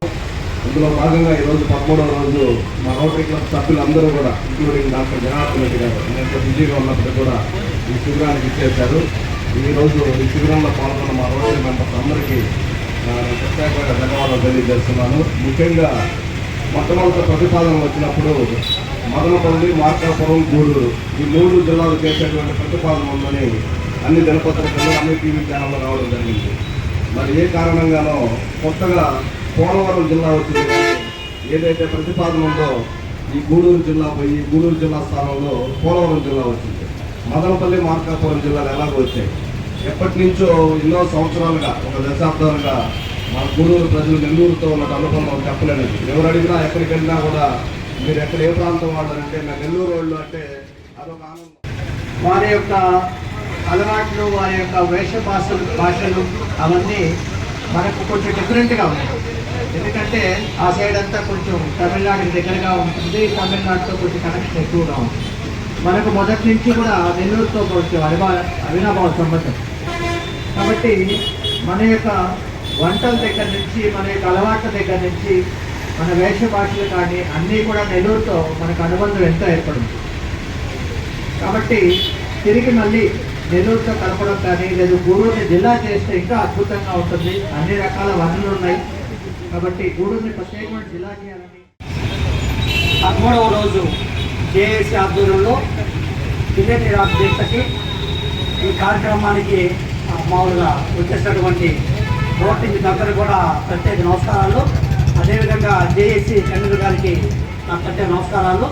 ఇందులో భాగంగా ఈరోజు 13వ రోజు మా రోటరీ క్లబ్ సభ్యులందరూ కూడా ఇంక్లూడింగ్ డాక్టర్ జనార్దన్ రెడ్డి గారు నేను బిజీగా ఉన్నప్పుడు కూడా ఈ శిబిరానికి ఇచ్చేశారు. ఈరోజు ఈ శిబిరంలో పాల్గొన్న మా రోటరీ మెంబర్స్ అందరికీ ప్రత్యేకంగా ధన్యవాదాలు తెలియజేస్తున్నాను. ముఖ్యంగా మొట్టమొదటి ప్రతిపాదనలు వచ్చినప్పుడు మదనపల్లి, మార్కాపురం, గూడూరు ఈ 3 జిల్లాలు చేసేటువంటి ప్రతిపాదన ఉందని అన్ని దినపత్రికల్లో అన్ని టీవీ ఛానల్లో రావడం జరిగింది. మరి ఏ కారణంగానో కొత్తగా పోలవరం జిల్లా వచ్చింది. ఏదైతే ప్రతిపాదన ఉందో ఈ గూడూరు జిల్లా పోయి గూడూరు జిల్లా స్థానంలో పోలవరం జిల్లా వచ్చింది. మదనపల్లి, మార్కాపురం జిల్లాలు ఎలాగో వచ్చాయి. ఎప్పటి నుంచో ఎన్నో సంవత్సరాలుగా, ఒక దశాబ్దాలుగా మా గూడూరు ప్రజలు నెల్లూరుతో ఉన్న అనుబంధం చెప్పలేదు. ఎవరు అడిగినా ఎక్కడికి వెళ్ళినా కూడా మీరు ఎక్కడ ఏ ప్రాంతం వాళ్ళంటే నా నెల్లూరు వాళ్ళు అంటే అదొక ఆనందం. వారి యొక్క అలవాట్లు, వారి యొక్క వేష భాషలు అవన్నీ మనకు కొంచెం డిఫరెంట్గా ఉంటాయి. ఎందుకంటే ఆ సైడ్ అంతా కొంచెం తమిళనాడుకి దగ్గరగా ఉంటుంది, తమిళనాడుతో కొంచెం కనెక్షన్ ఎక్కువగా ఉంటుంది. మనకు మొదటి నుంచి కూడా నెల్లూరుతో కొంచెం అవినాభావ సంబంధం. కాబట్టి మన యొక్క వంటల దగ్గర నుంచి, మన యొక్క అలవాట్ల దగ్గర నుంచి, మన వేష భాషలు కానీ అన్నీ కూడా నెల్లూరుతో మనకు అనుబంధం ఎంతో ఏర్పడింది. కాబట్టి తిరిగి మళ్ళీ నెల్లూరుతో కలపడం కానీ లేదు గూడూరుని జిల్లా చేస్తే ఇంకా అద్భుతంగా ఉంటుంది. అన్ని రకాల వనరులు ఉన్నాయి. కాబట్టి గూడూరుని ప్రత్యేకమైన జిల్లా చేయాలని 13వ రోజు జేఏసీ ఆధ్వర్యంలో రిలే దీక్షకి ఈ కార్యక్రమానికి మామూలుగా వచ్చేసినటువంటి రోటరీ అందరూ కూడా ప్రత్యేక నమస్కారాలు. అదేవిధంగా జేఏసీ చంద్రుడు గారికి నా ప్రత్యేక నమస్కారాలు.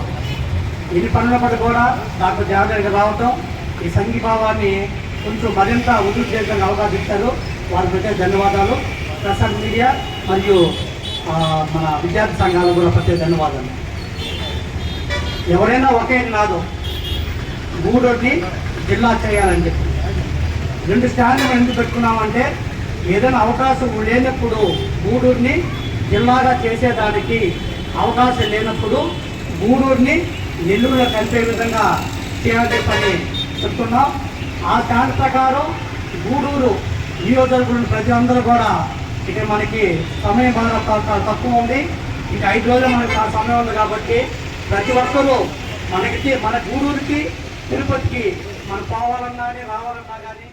ఎన్ని పనులపడి కూడా డాక్టర్ జనార్దన్ రావటం ఈ సంఘీభావాన్ని కొంచెం మరింత ఉద్యోగ చేయడానికి అవకాశం ఇచ్చారు. వారికి ప్రత్యేక ధన్యవాదాలు. ప్రసాద్ మీడియా మరియు మన విద్యార్థి సంఘాలకు కూడా ప్రత్యేక ధన్యవాదాలు. ఎవరైనా ఒకే నాదు గూడూరుని జిల్లా చేయాలని చెప్పి 2 స్టాండ్లు ఎందుకు పెట్టుకున్నామంటే ఏదైనా అవకాశం లేనప్పుడు గూడూరుని జిల్లాగా చేసేదానికి అవకాశం లేనప్పుడు గూడూరుని నెల్లూరులో కలిపే విధంగా చేయాలని పని చెప్తున్నాం. ఆ స్టాండ్ ప్రకారం గూడూరు నియోజకవర్గం ప్రజలందరూ కూడా ఇక మనకి సమయం బాగా తక్కువ ఉంది. ఇక 5 రోజులు మనకి ఆ సమయం ఉంది. కాబట్టి ప్రతి ఒక్కరూ మన గూడూరుకి తిరుపతికి మనం పోవాలన్నా కానీ రావాలన్నా కానీ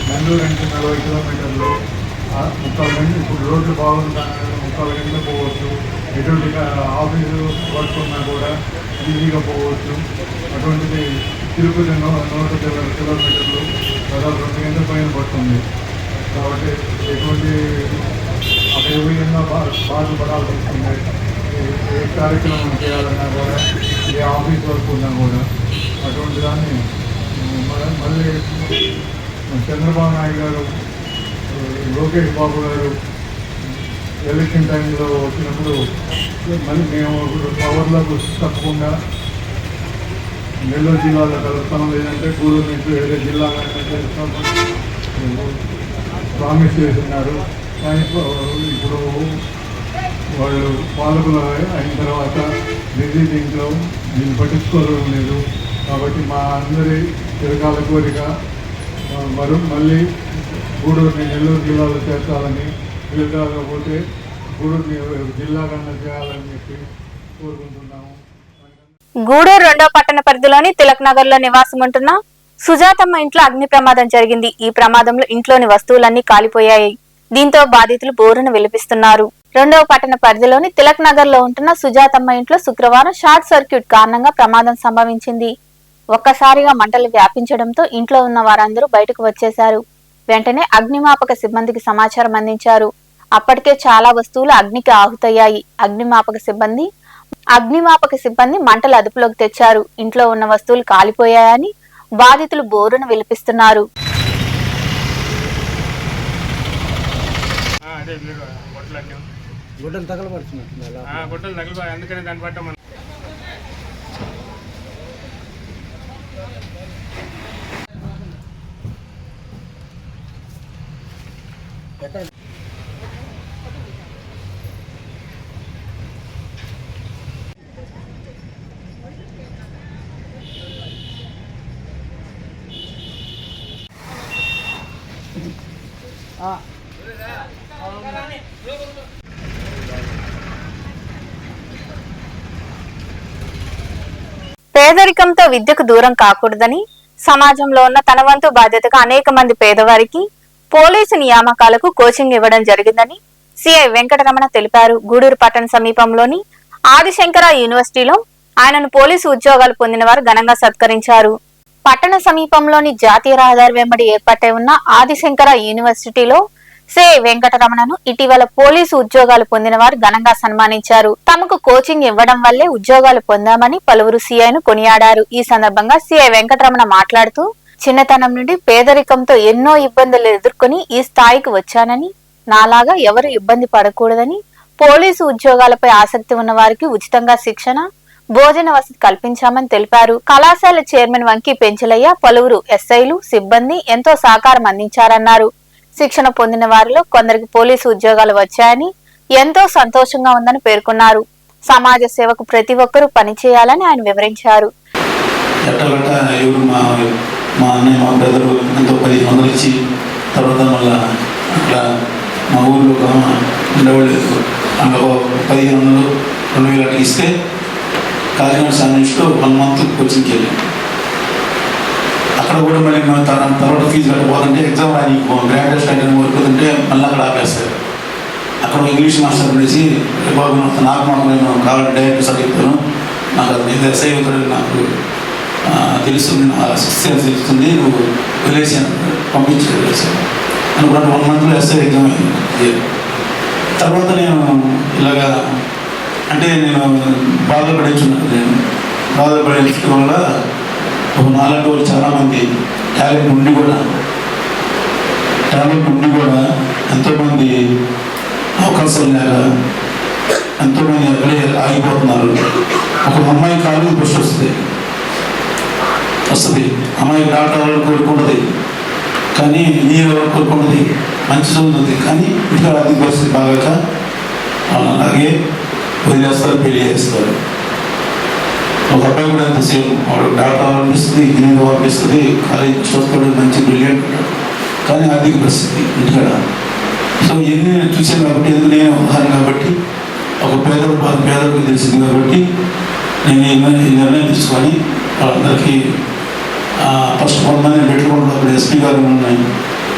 నెల్లూరు అంటే 40 కిలోమీటర్లు, 30 గంటలు. ఇప్పుడు రోడ్లు బాగుందా 30 గంటలు పోవచ్చు. ఎటువంటి ఆఫీసు వర్క్ ఉన్నా కూడా ఈజీగా పోవచ్చు. అటువంటిది తిరుపతి 120 కిలోమీటర్లు, దాదాపు 2 గంటల పైన పడుతుంది. కాబట్టి ఎటువంటి అభివృద్ధిగా బాధపడాల్సి వస్తుంది. ఏ కార్యక్రమం చేయాలన్నా కూడా, ఏ ఆఫీస్ వర్క్ ఉన్నా కూడా అటువంటి దాన్ని మళ్ళీ చంద్రబాబు నాయుడు గారు, లోకేష్ బాబు గారు ఎలక్షన్ టైంలో వచ్చినప్పుడు మళ్ళీ మేము పవర్లోకి తప్పకుండా నెల్లూరు జిల్లాలో కలుస్తాం, లేదంటే గూడూరు నుంచి వేరే జిల్లా ప్రామిస్ చేస్తున్నారు. కానీ ఇప్పుడు వాళ్ళు పాల్గొనాలి. అయిన తర్వాత దీంట్లో దీన్ని పట్టించుకోవడం లేదు. కాబట్టి మా అందరి చిరకాల కోరిక మళ్ళీ గూడూరుని నెల్లూరు జిల్లాలో చేర్చాలని, కాకపోతే గూడూరుని జిల్లా కన్నా చేయాలని చెప్పి కోరుకుంటున్నాము. గూడూరు 2వ పట్టణ పరిధిలోని తిలక్ నగర్ లో నివాసం ఉంటున్న సుజాతమ్మ ఇంట్లో అగ్ని ప్రమాదం జరిగింది. ఈ ప్రమాదంలో ఇంట్లోని వస్తువులన్నీ కాలిపోయాయి. దీంతో బాధితులు బోరును విలపిస్తున్నారు. 2వ పట్టణ పరిధిలోని తిలక్ నగర్ లో ఉంటున్న సుజాతమ్మ ఇంట్లో శుక్రవారం షార్ట్ సర్క్యూట్ కారణంగా ప్రమాదం సంభవించింది. ఒక్కసారిగా మంటలు వ్యాపించడంతో ఇంట్లో ఉన్న వారందరూ బయటకు వచ్చేశారు. వెంటనే అగ్నిమాపక సిబ్బందికి సమాచారం అందించారు. అప్పటికే చాలా వస్తువులు అగ్నికి ఆహుతయ్యాయి. అగ్నిమాపక సిబ్బంది మంటలు అదుపులోకి తెచ్చారు. ఇంట్లో ఉన్న వస్తువులు కాలిపోయాయని బాధితులు బోరును విలపిస్తున్నారు. గుడ్డలు తగలబడుతున్నట్టు అందుకని దాన్ని బట్ట పేదరికంతో విద్యకు దూరం కాకూడదని సమాజంలో ఉన్న తన వంతు బాధ్యతగా అనేక మంది పేదవారికి పోలీసు నియామకాలకు కోచింగ్ ఇవ్వడం జరిగిందని సిఐ వెంకటరమణ తెలిపారు. గూడూరు పట్టణ సమీపంలోని ఆదిశంకర యూనివర్సిటీలో ఆయనను పోలీసు ఉద్యోగాలు పొందిన వారు ఘనంగా సత్కరించారు. పట్టణ సమీపంలోని జాతీయ రహదారి వెంబడి ఏర్పాటై ఉన్న ఆదిశంకర యూనివర్సిటీలో సిఐ వెంకటరమణను ఇటీవల పోలీసు ఉద్యోగాలు పొందిన వారు ఘనంగా సన్మానించారు. తమకు కోచింగ్ ఇవ్వడం వల్లే ఉద్యోగాలు పొందామని పలువురు సిఐను కొనియాడారు. ఈ సందర్భంగా సిఐ వెంకటరమణ మాట్లాడుతూ చిన్నతనం నుండి పేదరికంతో ఎన్నో ఇబ్బందులు ఎదుర్కొని ఈ స్థాయికి వచ్చానని, నాలాగా ఎవరు ఇబ్బంది పడకూడదని, పోలీసు ఉద్యోగాలపై ఆసక్తి ఉన్న వారికి ఉచితంగా శిక్షణ, భోజన వసతి కల్పించామని తెలిపారు. కళాశాల చైర్మన్ వంకి పెంచలయ్య, పలువురు ఎస్ఐలు, సిబ్బంది ఎంతో సహకారం అందించారన్నారు. శిక్షణ పొందిన వారిలో కొందరికి పోలీసు ఉద్యోగాలు వచ్చాయని ఎంతో సంతోషంగా ఉందని పేర్కొన్నారు. సమాజ సేవకు ప్రతి ఒక్కరూ పనిచేయాలని ఆయన వివరించారు. మా అన్నయ్య మా బ్రదరు ఎంతో 1500 ఇచ్చి తర్వాత మళ్ళీ అట్లా మా ఊళ్ళో ఉండేవాళ్ళు అందులో 1500 2000 అట్లా ఇస్తే కాకినాడ సాధించులో 1 మంత్ కోచింగ్కి వెళ్ళాం. అక్కడ కూడా మళ్ళీ మేము తర్వాత ఫీజు కట్టబోతుంటే ఎగ్జామ్ రాని గ్రాండ్ స్టడీ వరకుతుంటే మళ్ళీ అక్కడ ఆపేస్తారు. అక్కడ ఇంగ్లీష్ మాస్టర్ అనేసి బాబు నాకు మాకు నేను కావాలంటే డైరెక్ట్ సార్ చెప్తాను, నాకు అది ఎస్ఐ నాకు తెలుస్తుంది, నా సిస్టర్ తెలుస్తుంది, నువ్వు వదిలేసి పంపించేసి అనుకున్నాను. 1 మంత్లో ఎస్ఐ ఎగ్జామ్ అయింది. తర్వాత నేను ఇలాగా అంటే నేను బాధపడించున్నాను. నేను బాధపడించడం వల్ల ఒక 4 రోజులు చాలామంది టాలెంట్ ఉండి కూడా ఎంతోమంది అవకాశాలు లేక ఎంతోమంది అక్కడే ఆగిపోతున్నారు. ఒక అమ్మాయి కాలేజీ బస్సు వస్తుంది, అమ్మాయి డాక్టర్ వాళ్ళు కోరుకుంటుంది, కానీ నీరు ఎవరు కోరుకుంటుంది, మంచి చదువుతుంది, కానీ ఇంకా ఆర్థిక పరిస్థితి బాగాక వాళ్ళు అలాగే వదిలేస్తారు, పెళ్లి చేస్తారు. ఒక అబ్బాయి కూడా ఎంత సేమ్, వాడు డాక్టర్ అనిపిస్తుంది, ఇంజనీర్ అనిపిస్తుంది, కాలేజ్ చూసుకోవడం మంచి బ్రిలియంట్, కానీ ఆర్థిక పరిస్థితి ఇంటికాడ. సో ఇవన్నీ నేను చూశాను కాబట్టి, ఎందుకు నేను ఉదాహరణ కాబట్టి, ఒక పేదలకు తెలిసింది కాబట్టి నేను ఈ నిర్ణయం తీసుకొని వాళ్ళందరికీ ఫస్ట్ కొంతమంది పెట్టుకోవడం. అప్పుడు ఎస్పీ గారు ఉన్నాయి,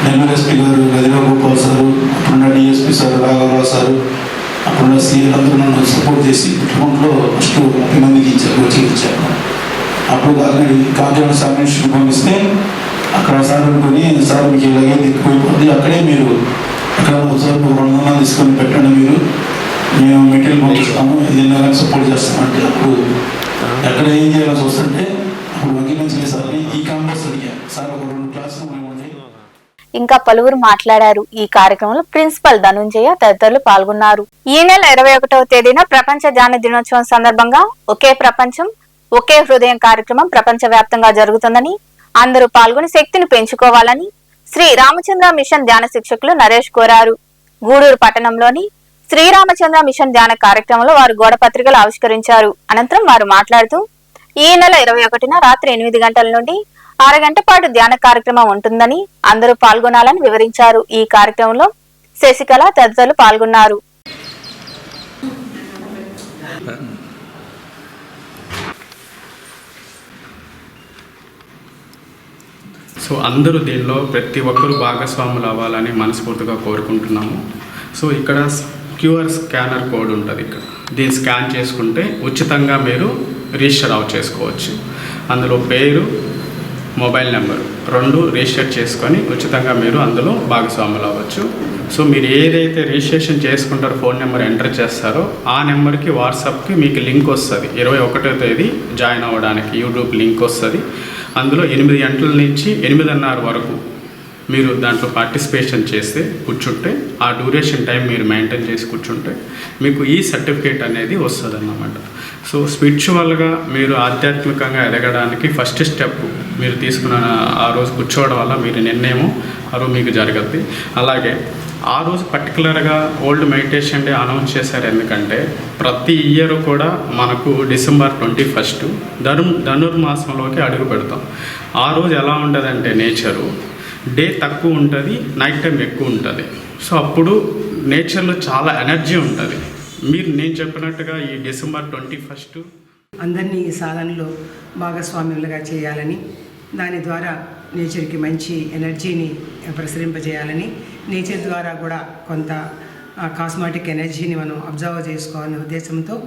నెల్లూరు ఎస్పీ గారు గదిలో గోపాల్ సారు, అప్పుడున్న డిఎస్పీ సార్ రాఘవరావు సారు, అప్పుడున్న సీఎంలందరూ నన్ను సపోర్ట్ చేసి పెట్టుకుంటూ ఫస్ట్ 30 మందికి ఇచ్చారు, కోచింగ్ ఇచ్చారు. అప్పుడు కాకినాడ సార్ పంపిస్తే అక్కడ సార్ అనుకుని, సార్ మీకు ఇలాగే ఎక్కువైపోతుంది, అక్కడే మీరు అక్కడ ఒకసారి 200 తీసుకొని పెట్టండి, మేము మెటీరియల్ పంపిస్తాము, ఏదైనా సపోర్ట్ చేస్తామంటే అప్పుడు ఎక్కడ ఏం చేయాల్సి వస్తుంటే అప్పుడు వకీలించలే సార్ని ఈ కాంగ్రెస్ అడిగారు, సార్ ఒక 2 క్లాసులు ఇవ్వండి. ఇంకా పలువురు మాట్లాడారు. ఈ కార్యక్రమంలో ప్రిన్సిపల్ ధనుంజయ తదితరులు పాల్గొన్నారు. ఈ నెల 21వ తేదీన ప్రపంచ ధ్యాన దినోత్సవం సందర్భంగా ఒకే ప్రపంచం ఒకే హృదయం కార్యక్రమం ప్రపంచ వ్యాప్తంగా జరుగుతుందని, అందరూ పాల్గొని శక్తిని పెంచుకోవాలని శ్రీ రామచంద్ర మిషన్ ధ్యాన శిక్షకులు నరేష్ కోరారు. గూడూరు పట్టణంలోని శ్రీరామచంద్ర మిషన్ ధ్యాన కార్యక్రమంలో వారు గోడ పత్రికలు ఆవిష్కరించారు. అనంతరం వారు మాట్లాడుతూ ఈ నెల 21న రాత్రి 8 గంటల నుండి 6 గంటల పాటు ధ్యాన కార్యక్రమం ఉంటుందని అందరూ పాల్గొనాలని వివరించారు. ఈ కార్యక్రమంలో శశికళ తదితరులు పాల్గొన్నారు. సో అందరూ దీనిలో ప్రతి ఒక్కరూ భాగస్వాములు అవ్వాలని మనస్ఫూర్తిగా కోరుకుంటున్నాము. సో ఇక్కడ క్యూఆర్ స్కానర్ కోడ్ ఉంటుంది. ఇక్కడ దీన్ని స్కాన్ చేసుకుంటే ఉచితంగా మీరు రిజిస్టర్ చేసుకోవచ్చు. అందులో పేరు, మొబైల్ నెంబరు 2 రిజిస్టర్ చేసుకొని ఉచితంగా మీరు అందులో భాగస్వాములు అవ్వచ్చు. సో మీరు ఏదైతే రిజిస్ట్రేషన్ చేసుకుంటారో ఫోన్ నెంబర్ ఎంటర్ చేస్తారో ఆ నెంబర్కి వాట్సాప్కి మీకు లింక్ వస్తుంది. 21వ తేదీ జాయిన్ అవ్వడానికి యూట్యూబ్ లింక్ వస్తుంది. అందులో 8 గంటల నుంచి 8:30 వరకు మీరు దాంట్లో పార్టిసిపేషన్ చేస్తే కూర్చుంటే ఆ డ్యూరేషన్ టైం మీరు మెయింటైన్ చేసి కూర్చుంటే మీకు ఈ సర్టిఫికేట్ అనేది వస్తుంది అన్నమాట. సో స్పిరిచువల్గా మీరు ఆధ్యాత్మికంగా ఎదగడానికి ఫస్ట్ స్టెప్ మీరు తీసుకున్న ఆ రోజు కూర్చోవడం వల్ల మీరు నిర్ణయం ఆ రోజు మీకు జరగద్ది. అలాగే ఆ రోజు పర్టికులర్గా ఓల్డ్ మెడిటేషన్ డే అనౌన్స్ చేశారు. ఎందుకంటే ప్రతి ఇయర్ కూడా మనకు డిసెంబర్ 21 ధనుర్మాసంలోకి అడుగు పెడతాం. ఆ రోజు ఎలా ఉంటుందంటే నేచరు డే తక్కువ ఉంటుంది, నైట్ టైం ఎక్కువ ఉంటుంది. సో అప్పుడు నేచర్లో చాలా ఎనర్జీ ఉంటుంది. నేను చెప్పినట్టుగా ఈ డిసెంబర్ 21 అందరినీ ఈ సాధనలో భాగస్వామ్యులుగా చేయాలని, దాని ద్వారా నేచర్కి మంచి ఎనర్జీని ప్రసరింపజేయాలని, నేచర్ ద్వారా కూడా కొంత కాస్మాటిక్ ఎనర్జీని మనం అబ్జర్వ్ చేసుకోవాలనే ఉద్దేశంతో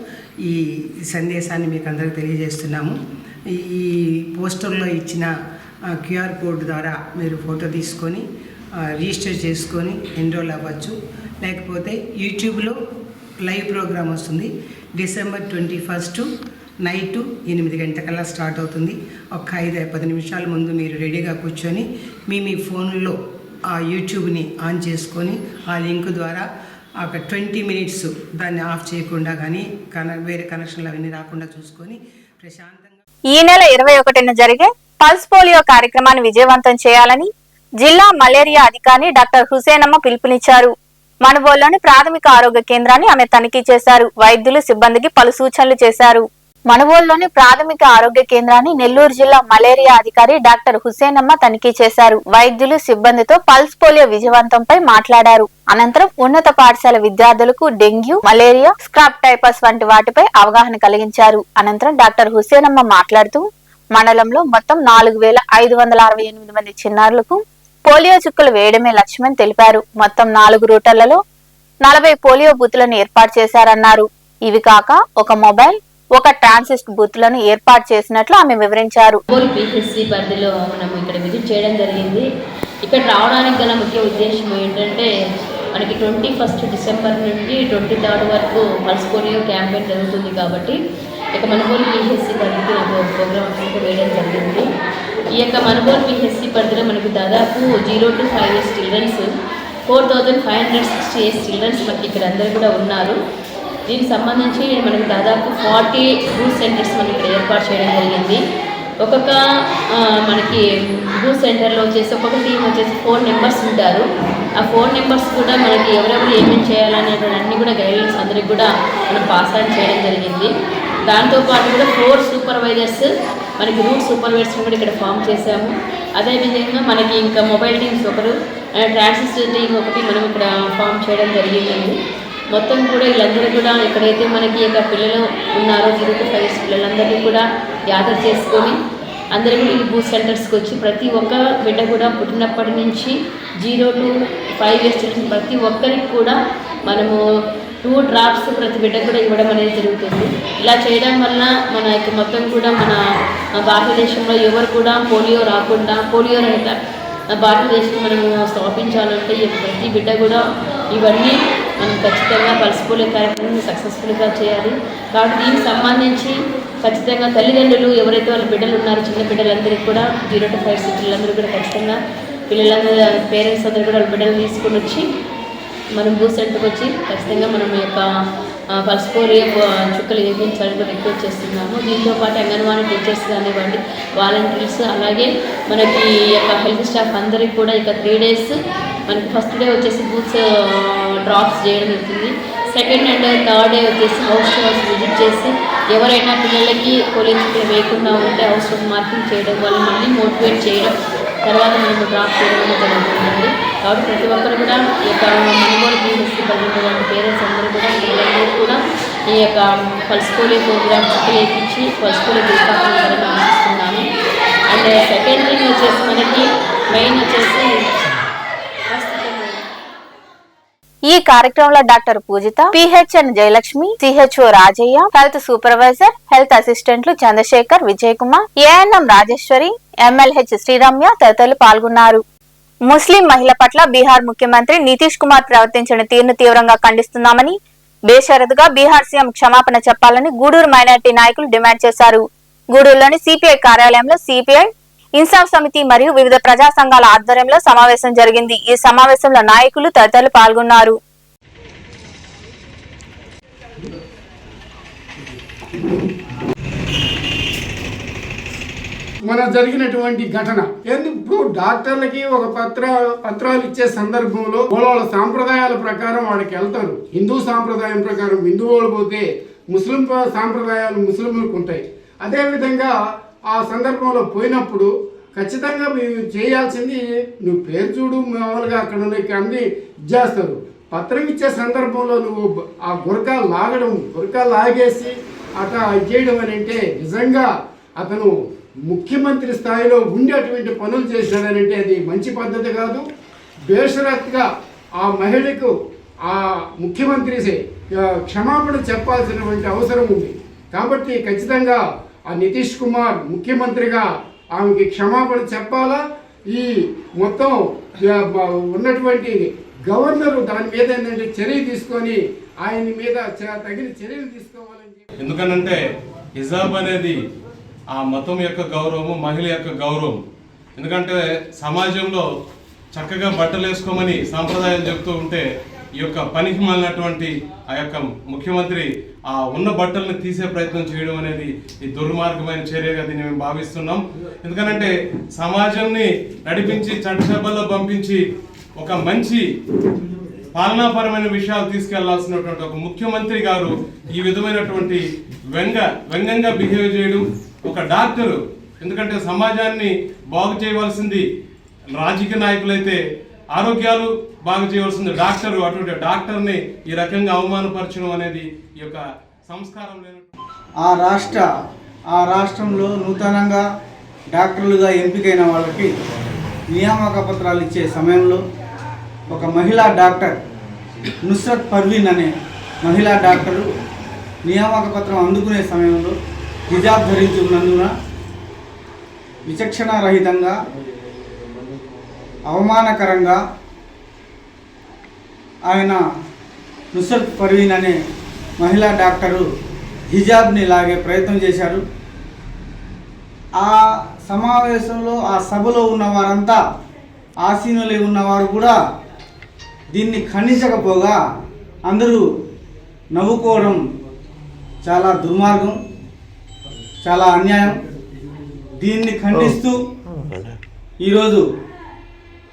ఈ సందేశాన్ని మీకు అందరికీ తెలియజేస్తున్నాము. ఈ పోస్టర్లో ఇచ్చిన క్యూఆర్ కోడ్ ద్వారా మీరు ఫోటో తీసుకొని రిజిస్టర్ చేసుకొని ఎన్రోల్ అవ్వచ్చు. లేకపోతే యూట్యూబ్లో లైవ్ ప్రోగ్రామ్ వస్తుంది. డిసెంబర్ 21 నైట్ 8 గంటలకల్లా స్టార్ట్ అవుతుంది. ఒక 5-10 నిమిషాల ముందు మీరు రెడీగా కూర్చొని మీ ఫోన్లో ఆ యూట్యూబ్ని ఆన్ చేసుకొని ఆ లింక్ ద్వారా ఒక 20 మినిట్స్ దాన్ని ఆఫ్ చేయకుండా కానీ వేరే కనెక్షన్లు అవన్నీ రాకుండా చూసుకొని ప్రశాంతంగా ఈ నెల 21న జరిగే పల్స్ పోలియో కార్యక్రమాన్ని విజయవంతం చేయాలని జిల్లా మలేరియా అధికారి డాక్టర్ హుసేనమ్మ పిలుపునిచ్చారు. మనుబోలులోని ప్రాథమిక ఆరోగ్య కేంద్రాన్ని ఆమె తనిఖీ చేశారు. వైద్యులు, సిబ్బందికి పలు సూచనలు చేశారు. మనుబోలులోని ప్రాథమిక ఆరోగ్య కేంద్రాన్ని నెల్లూరు జిల్లా మలేరియా అధికారి డాక్టర్ హుసేనమ్మ తనిఖీ చేశారు. వైద్యులు, సిబ్బందితో పల్స్ పోలియో విజయవంతంపై మాట్లాడారు. అనంతరం ఉన్నత పాఠశాల విద్యార్థులకు డెంగ్యూ, మలేరియా, స్క్రాబ్ టైపస్ వంటి వాటిపై అవగాహన కలిగించారు. అనంతరం డాక్టర్ హుసేనమ్మ మాట్లాడుతూ మండలంలో మొత్తం 4,568 మంది చిన్నారులకు పోలియో చుక్కలు వేయడమే లక్ష్యమని తెలిపారు. మొత్తం 4 రూట్లలో 40 పోలియో బూత్లను ఏర్పాటు చేశారన్నారు. ఇవి కాక ఒక మొబైల్, ఒక ట్రాన్సిస్ట్ బూత్లను ఏర్పాటు చేసినట్లు ఆమె వివరించారు. పిహెచ్సి పరిధిలో మనం ఇక్కడ విజిట్ చేయడం జరిగింది. ఇక్కడ రావడానికి గల ముఖ్య ఉద్దేశం ఏంటంటే మనకి 21 డిసెంబర్ నుండి 23 వరకు పల్స్ పోలియో క్యాంపెయిన్ జరుగుతుంది. కాబట్టి ఇక మనుబోలు పిహెచ్సి పరిధికి ప్రోగ్రామ్ వేయడం జరిగింది. ఈ యొక్క మనుబోలు పిహెచ్సి పరిధిలో మనకు దాదాపు 0 to 5 years చిల్డ్రన్స్ 4,568 చిల్డ్రన్స్ మనకి ఇక్కడ అందరూ కూడా ఉన్నారు. దీనికి సంబంధించి మనకు దాదాపు 40 బూత్ సెంటర్స్ మనకి ఇక్కడ ఏర్పాటు చేయడం జరిగింది. ఒక్కొక్క మనకి బూత్ సెంటర్లో వచ్చేసి ఒక్కొక్క టీం వచ్చేసి 4 మెంబర్స్ ఉంటారు. ఆ 4 మెంబర్స్ కూడా మనకి ఎవరెవరు ఏమేమి చేయాలనేటువంటి అన్నీ కూడా గైడ్లైన్స్ అందరికి కూడా మనం పాస్ ఆన్ చేయడం జరిగింది. దాంతోపాటు కూడా 4 సూపర్వైజర్స్ మనకి రూట్ సూపర్వైజర్స్ కూడా ఇక్కడ ఫామ్ చేశాము. అదేవిధంగా మనకి ఇంకా మొబైల్ టీమ్స్ ఒకరు, ట్రాన్సిస్టర్ టీం ఒకటి మనం ఇక్కడ ఫామ్ చేయడం జరిగిందండి. మొత్తం కూడా వీళ్ళందరూ కూడా ఎక్కడైతే మనకి ఇక పిల్లలు ఉన్నారో 0 to 5 years పిల్లలందరినీ కూడా గ్యాదర్ చేసుకొని అందరూ కూడా ఈ బూత్ సెంటర్స్కి వచ్చి ప్రతి ఒక్క బిడ్డ కూడా పుట్టినప్పటి నుంచి 0 to 5 years చిల్డ్రన్ ప్రతి ఒక్కరికి కూడా మనము 2 drops ప్రతి బిడ్డ కూడా ఇవ్వడం అనేది జరుగుతుంది. ఇలా చేయడం వల్ల మన మొత్తం కూడా మన భారతదేశంలో ఎవరు కూడా పోలియో రాకుండా, పోలియో రహిత భారతదేశం మనము స్థాపించాలంటే ప్రతి బిడ్డ కూడా ఇవన్నీ మనం ఖచ్చితంగా పల్స్ పోలియో కార్యక్రమాన్ని సక్సెస్ఫుల్గా చేయాలి. కాబట్టి దీనికి సంబంధించి ఖచ్చితంగా తల్లిదండ్రులు ఎవరైతే వాళ్ళ బిడ్డలు ఉన్నారో చిన్న బిడ్డలందరికీ కూడా 0 to 5 years పిల్లలందరూ కూడా ఖచ్చితంగా పిల్లలందరూ పేరెంట్స్ అందరూ కూడా వాళ్ళ బిడ్డలు తీసుకొని వచ్చి మనం బూత్ సెంటర్కి వచ్చి ఖచ్చితంగా మనం యొక్క పల్స్ పోలియో చుక్కలు వేయించాలని రిక్వెస్ట్ చేస్తున్నాము. దీంతోపాటు అంగన్వాడీ టీచర్స్ కానివ్వండి, వాలంటీర్స్, అలాగే మనకి యొక్క హెల్త్ స్టాఫ్ అందరికీ కూడా ఇక 3 days మనకి ఫస్ట్ డే వచ్చేసి బూత్స్ డ్రాప్స్ చేయడం జరుగుతుంది. సెకండ్ అండ్ థర్డ్ డే వచ్చేసి హౌస్ టు హౌస్ విజిట్ చేసి ఎవరైనా పిల్లలకి పోలియో చుక్కలు వేయకుండా ఉంటే హౌస్ హౌస్ మార్కింగ్ చేయడం, వాళ్ళు మళ్ళీ మోటివేట్ చేయడం, తర్వాత మనకు డ్రాప్ చేయడం జరుగుతుంది. కాబట్టి ప్రతి ఒక్కరు కూడా ఈ యొక్క మనుగోలు బీఎస్సీ కలిగినటువంటి పేరెంట్స్ అందరూ కూడా పిల్లలందరూ కూడా ఈ యొక్క పల్స్ పోలియో ప్రోగ్రామ్ చుక్కలు వేయించి పల్స్ పోలియో తీసుకోవాలని ఆశిస్తున్నాను. అండ్ సెకండ్ థింగ్ వచ్చేసి మనకి మెయిన్ వచ్చేసి ఈ కార్యక్రమంలో doctor Pujitha, PHN Jayalakshmi, CHO Rajaiah, health supervisor, health అసిస్టెంట్లు చంద్రశేఖర్, విజయ్ కుమార్, ఏఎన్ఎం రాజేశ్వరి, ఎంఎల్హెచ్ శ్రీరమ్య తదితరులు పాల్గొన్నారు. ముస్లిం మహిళ పట్ల బీహార్ ముఖ్యమంత్రి నితీష్ కుమార్ ప్రవర్తించిన తీరును తీవ్రంగా ఖండిస్తున్నామని, బేషరతుగా బీహార్ సీఎం క్షమాపణ చెప్పాలని గూడూరు మైనారిటీ నాయకులు డిమాండ్ చేశారు. గూడూరులోని సిపిఐ కార్యాలయంలో సిపిఐ, ఇన్సాఫ్ సమితి మరియు వివిధ ప్రజా సంఘాల ఆధ్వర్యంలో సమావేశం జరిగింది. ఈ సమావేశంలో నాయకులు తదితరులు పాల్గొన్నారు. మన జరిగినటువంటి ఘటన ఇప్పుడు డాక్టర్లకి ఒక పత్రాలు ఇచ్చే సందర్భంలో వాళ్ళ సాంప్రదాయాల ప్రకారం వాడికి వెళ్తారు. హిందూ సాంప్రదాయం ప్రకారం హిందువులు పోతే ముస్లిం సాంప్రదాయాలు ముస్లింలకు ఉంటాయి. అదేవిధంగా ఆ సందర్భంలో పోయినప్పుడు ఖచ్చితంగా మీరు చేయాల్సింది, నువ్వు పేరు చూడు, మామూలుగా అక్కడ ఉన్న అన్ని ఇచ్చేస్తారు. పత్రం ఇచ్చే సందర్భంలో నువ్వు ఆ గురకా లాగేసి అట్లా చేయడం అని అంటే నిజంగా అతను ముఖ్యమంత్రి స్థాయిలో ఉండి అటువంటి పనులు చేసినాడనంటే అది మంచి పద్ధతి కాదు. బేషరత్గా ఆ మహిళకు ఆ ముఖ్యమంత్రి క్షమాపణ చెప్పాల్సినటువంటి అవసరం ఉంది. కాబట్టి ఖచ్చితంగా ఆ నితీష్ కుమార్ ముఖ్యమంత్రిగా ఆమెకి క్షమాపణ చెప్పాలా. ఈ మొత్తం ఉన్నటువంటి గవర్నరు దాని మీద ఏంటంటే చర్య తీసుకొని ఆయన మీద తగిన చర్యలు తీసుకోవాలని చెప్పి. ఎందుకనంటే హిజాబ్ అనేది ఆ మతం యొక్క గౌరవము, మహిళ యొక్క గౌరవం. ఎందుకంటే సమాజంలో చక్కగా బట్టలు వేసుకోమని సాంప్రదాయాలు చెప్తూ ఉంటే ఈ యొక్క పనికి మాలినటువంటి ఆ యొక్క ముఖ్యమంత్రి ఆ ఉన్న బట్టలను తీసే ప్రయత్నం చేయడం అనేది ఈ దుర్మార్గమైన చర్యగా దీన్ని మేము భావిస్తున్నాం. ఎందుకంటే సమాజంని నడిపించి చట్టసభల్లో పంపించి ఒక మంచి పాలనాపరమైన విషయాలు తీసుకెళ్లాల్సినటువంటి ఒక ముఖ్యమంత్రి గారు ఈ విధమైనటువంటి వ్యంగ్యంగా బిహేవ్ చేయడం. ఒక డాక్టరు, ఎందుకంటే సమాజాన్ని బాగు చేయవలసింది రాజకీయ నాయకులైతే ఆరోగ్యాలు బాగు చేయవలసింది డాక్టరు. అటువంటి డాక్టర్ని ఈ రకంగా అవమానపరచడం అనేది ఈ యొక్క సంస్కారం లేనట్టు. ఆ రాష్ట్రంలో నూతనంగా డాక్టర్లుగా ఎంపికైన వాళ్ళకి నియామక పత్రాలు ఇచ్చే సమయంలో ఒక మహిళా డాక్టర్ నుస్రత్ పర్వీన్ అనే మహిళా డాక్టరు నియామక పత్రం అందుకునే సమయంలో హిజాబ్ ధరించున్నందున విచక్షణారహితంగా, అవమానకరంగా ఆయన నుస్రత్ పర్వీన్ అనే మహిళా డాక్టరు హిజాబ్ని లాగే ప్రయత్నం చేశారు. ఆ సమావేశంలో ఆ సభలో ఉన్నవారంతా, ఆసీనులై ఉన్నవారు కూడా దీన్ని ఖండించకపోగా అందరూ నవ్వుకోవడం చాలా దుర్మార్గం, చాలా అన్యాయం. దీన్ని ఖండిస్తూ ఈరోజు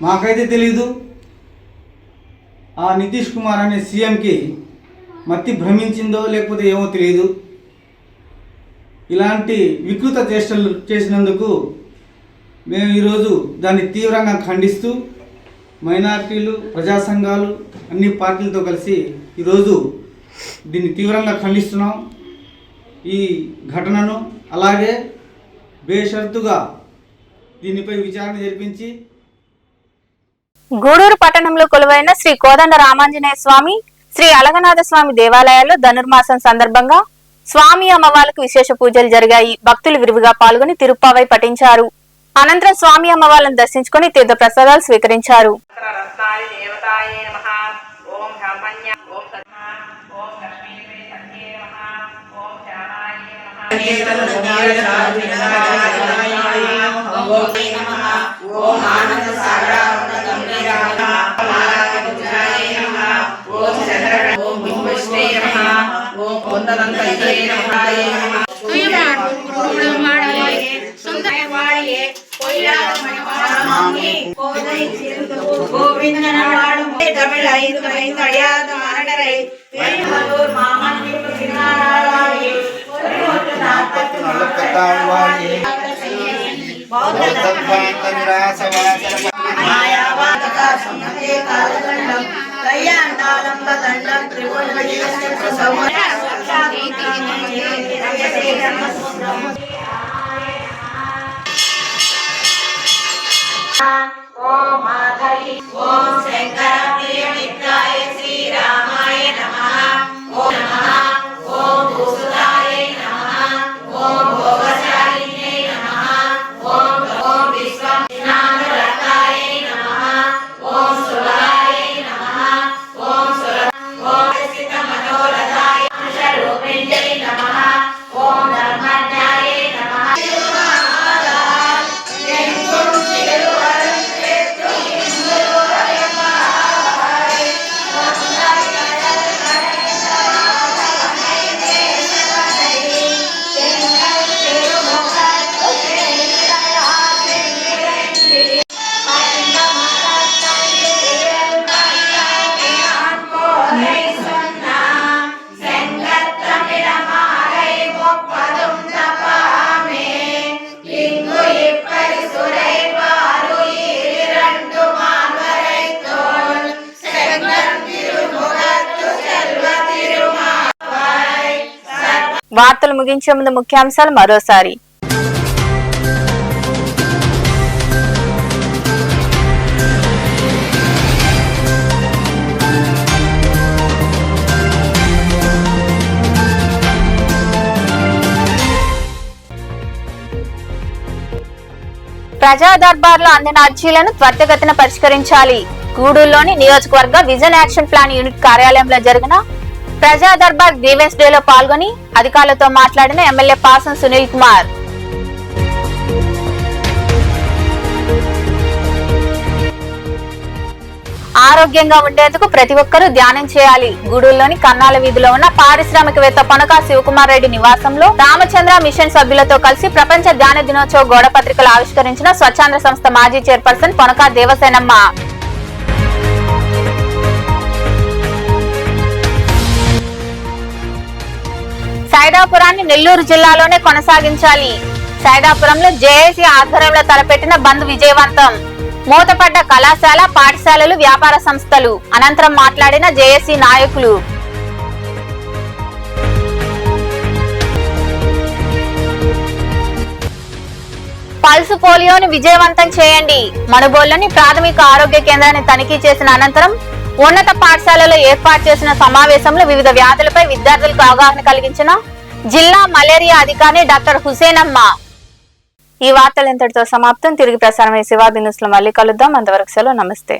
మాకైతే తెలీదు, ఆ నితీష్ కుమార్ అనే సీఎంకి మతి భ్రమించిందో లేకపోతే ఏమో తెలియదు. ఇలాంటి వికృత చేష్టలు చేసినందుకు మేము ఈరోజు దాన్ని తీవ్రంగా ఖండిస్తూ మైనారిటీలు, ప్రజా సంఘాలు, అన్ని పార్టీలతో కలిసి ఈరోజు దీన్ని తీవ్రంగా ఖండిస్తున్నాం. ఈ ఘటనను అలాగే బేషరతుగా దీనిపై విచారణ జరిపించి గూడూరు పట్టణంలో కొలువైన శ్రీ కోదండ రామాంజనేయ స్వామి, శ్రీ అలగనాథ స్వామి దేవాలయాల్లో ధనుర్మాసం సందర్భంగా స్వామి అమ్మవార్లకు విశేష పూజలు జరిగాయి. భక్తులు విరివిగా పాల్గొని తిరుప్పావై పఠించారు. అనంతరం స్వామి అమ్మవార్లను దర్శించుకుని తీర్థ ప్రసాదాలు స్వీకరించారు. గోవింద தமிழ் 5 அழியாத மரணரை வேணுமலூர் மாமன் திருநாளாயே ఓం మాధవి ఓం శంకర ప్రియమిత్రాయ శ్రీరామాయ నమః ఓం నమః ఓం భూసుతాయ నమః ఓం భోగశాలిన్యై నమః ఓం ఓం విశ్వజ్ఞానరతాయ నమః ఓం సురాయ నమః ఓం ఓం స్థిత మనోరథాయ శరూపిణ్యై నమః ఓం ధర్మజ్ఞాయ నమః వార్తలు ముగించే ముందు ముఖ్యాంశాలు మరోసారి. ప్రజా దర్బార్లో అందిన అర్జీలను త్వరితగతిన పరిష్కరించాలి. గూడూరులోని నియోజకవర్గ విజన్ యాక్షన్ ప్లాన్ యూనిట్ కార్యాలయంలో జరిగిన ప్రజా దర్బార్ గ్రీవెన్స్ డేలో పాల్గొని అధికారులతో మాట్లాడిన ఎమ్మెల్యే పాసం సునీల్ కుమార్. ఆరోగ్యంగా ఉండేందుకు ప్రతి ఒక్కరూ ధ్యానం చేయాలి. గూడూరులోని కన్నాల వీధిలో ఉన్న పారిశ్రామికవేత్త పొనకా శివకుమార్ రెడ్డి నివాసంలో రామచంద్ర మిషన్ సభ్యులతో కలిసి ప్రపంచ ధ్యాన దినోత్సవ గోడ పత్రికలు ఆవిష్కరించిన స్వచ్ఛంద సంస్థ మాజీ చైర్పర్సన్ పొనకా దేవసేనమ్మ. సైదాపురాన్ని నెల్లూరు జిల్లాలోనే కొనసాగించాలి. సైదాపురంలో జేఏసీ ఆధ్వర్యంలో తలపెట్టిన బంద్ విజయవంతం. మూతపడ్డ కళాశాల, పాఠశాలలు, వ్యాపార సంస్థలు. అనంతరం మాట్లాడిన జేఏసీ నాయకులు. పల్స్ పోలియోను విజయవంతం చేయండి. మనుబోలులోని ప్రాథమిక ఆరోగ్య కేంద్రాన్ని తనిఖీ చేసిన అనంతరం ఉన్నత పాఠశాలలో ఏర్పాటు చేసిన సమావేశంలో వివిధ వ్యాధులపై విద్యార్థులకు అవగాహన కలిగించిన జిల్లా మలేరియా అధికారి డాక్టర్ హుసేనమ్మ. ఈ వార్తలు ఇంతటితో సమాప్తం. తిరిగి ప్రసారమయ్యే శివాబి న్యూస్ లో మళ్ళీ కలుద్దాం. అంతవరకు సెలవు. నమస్తే.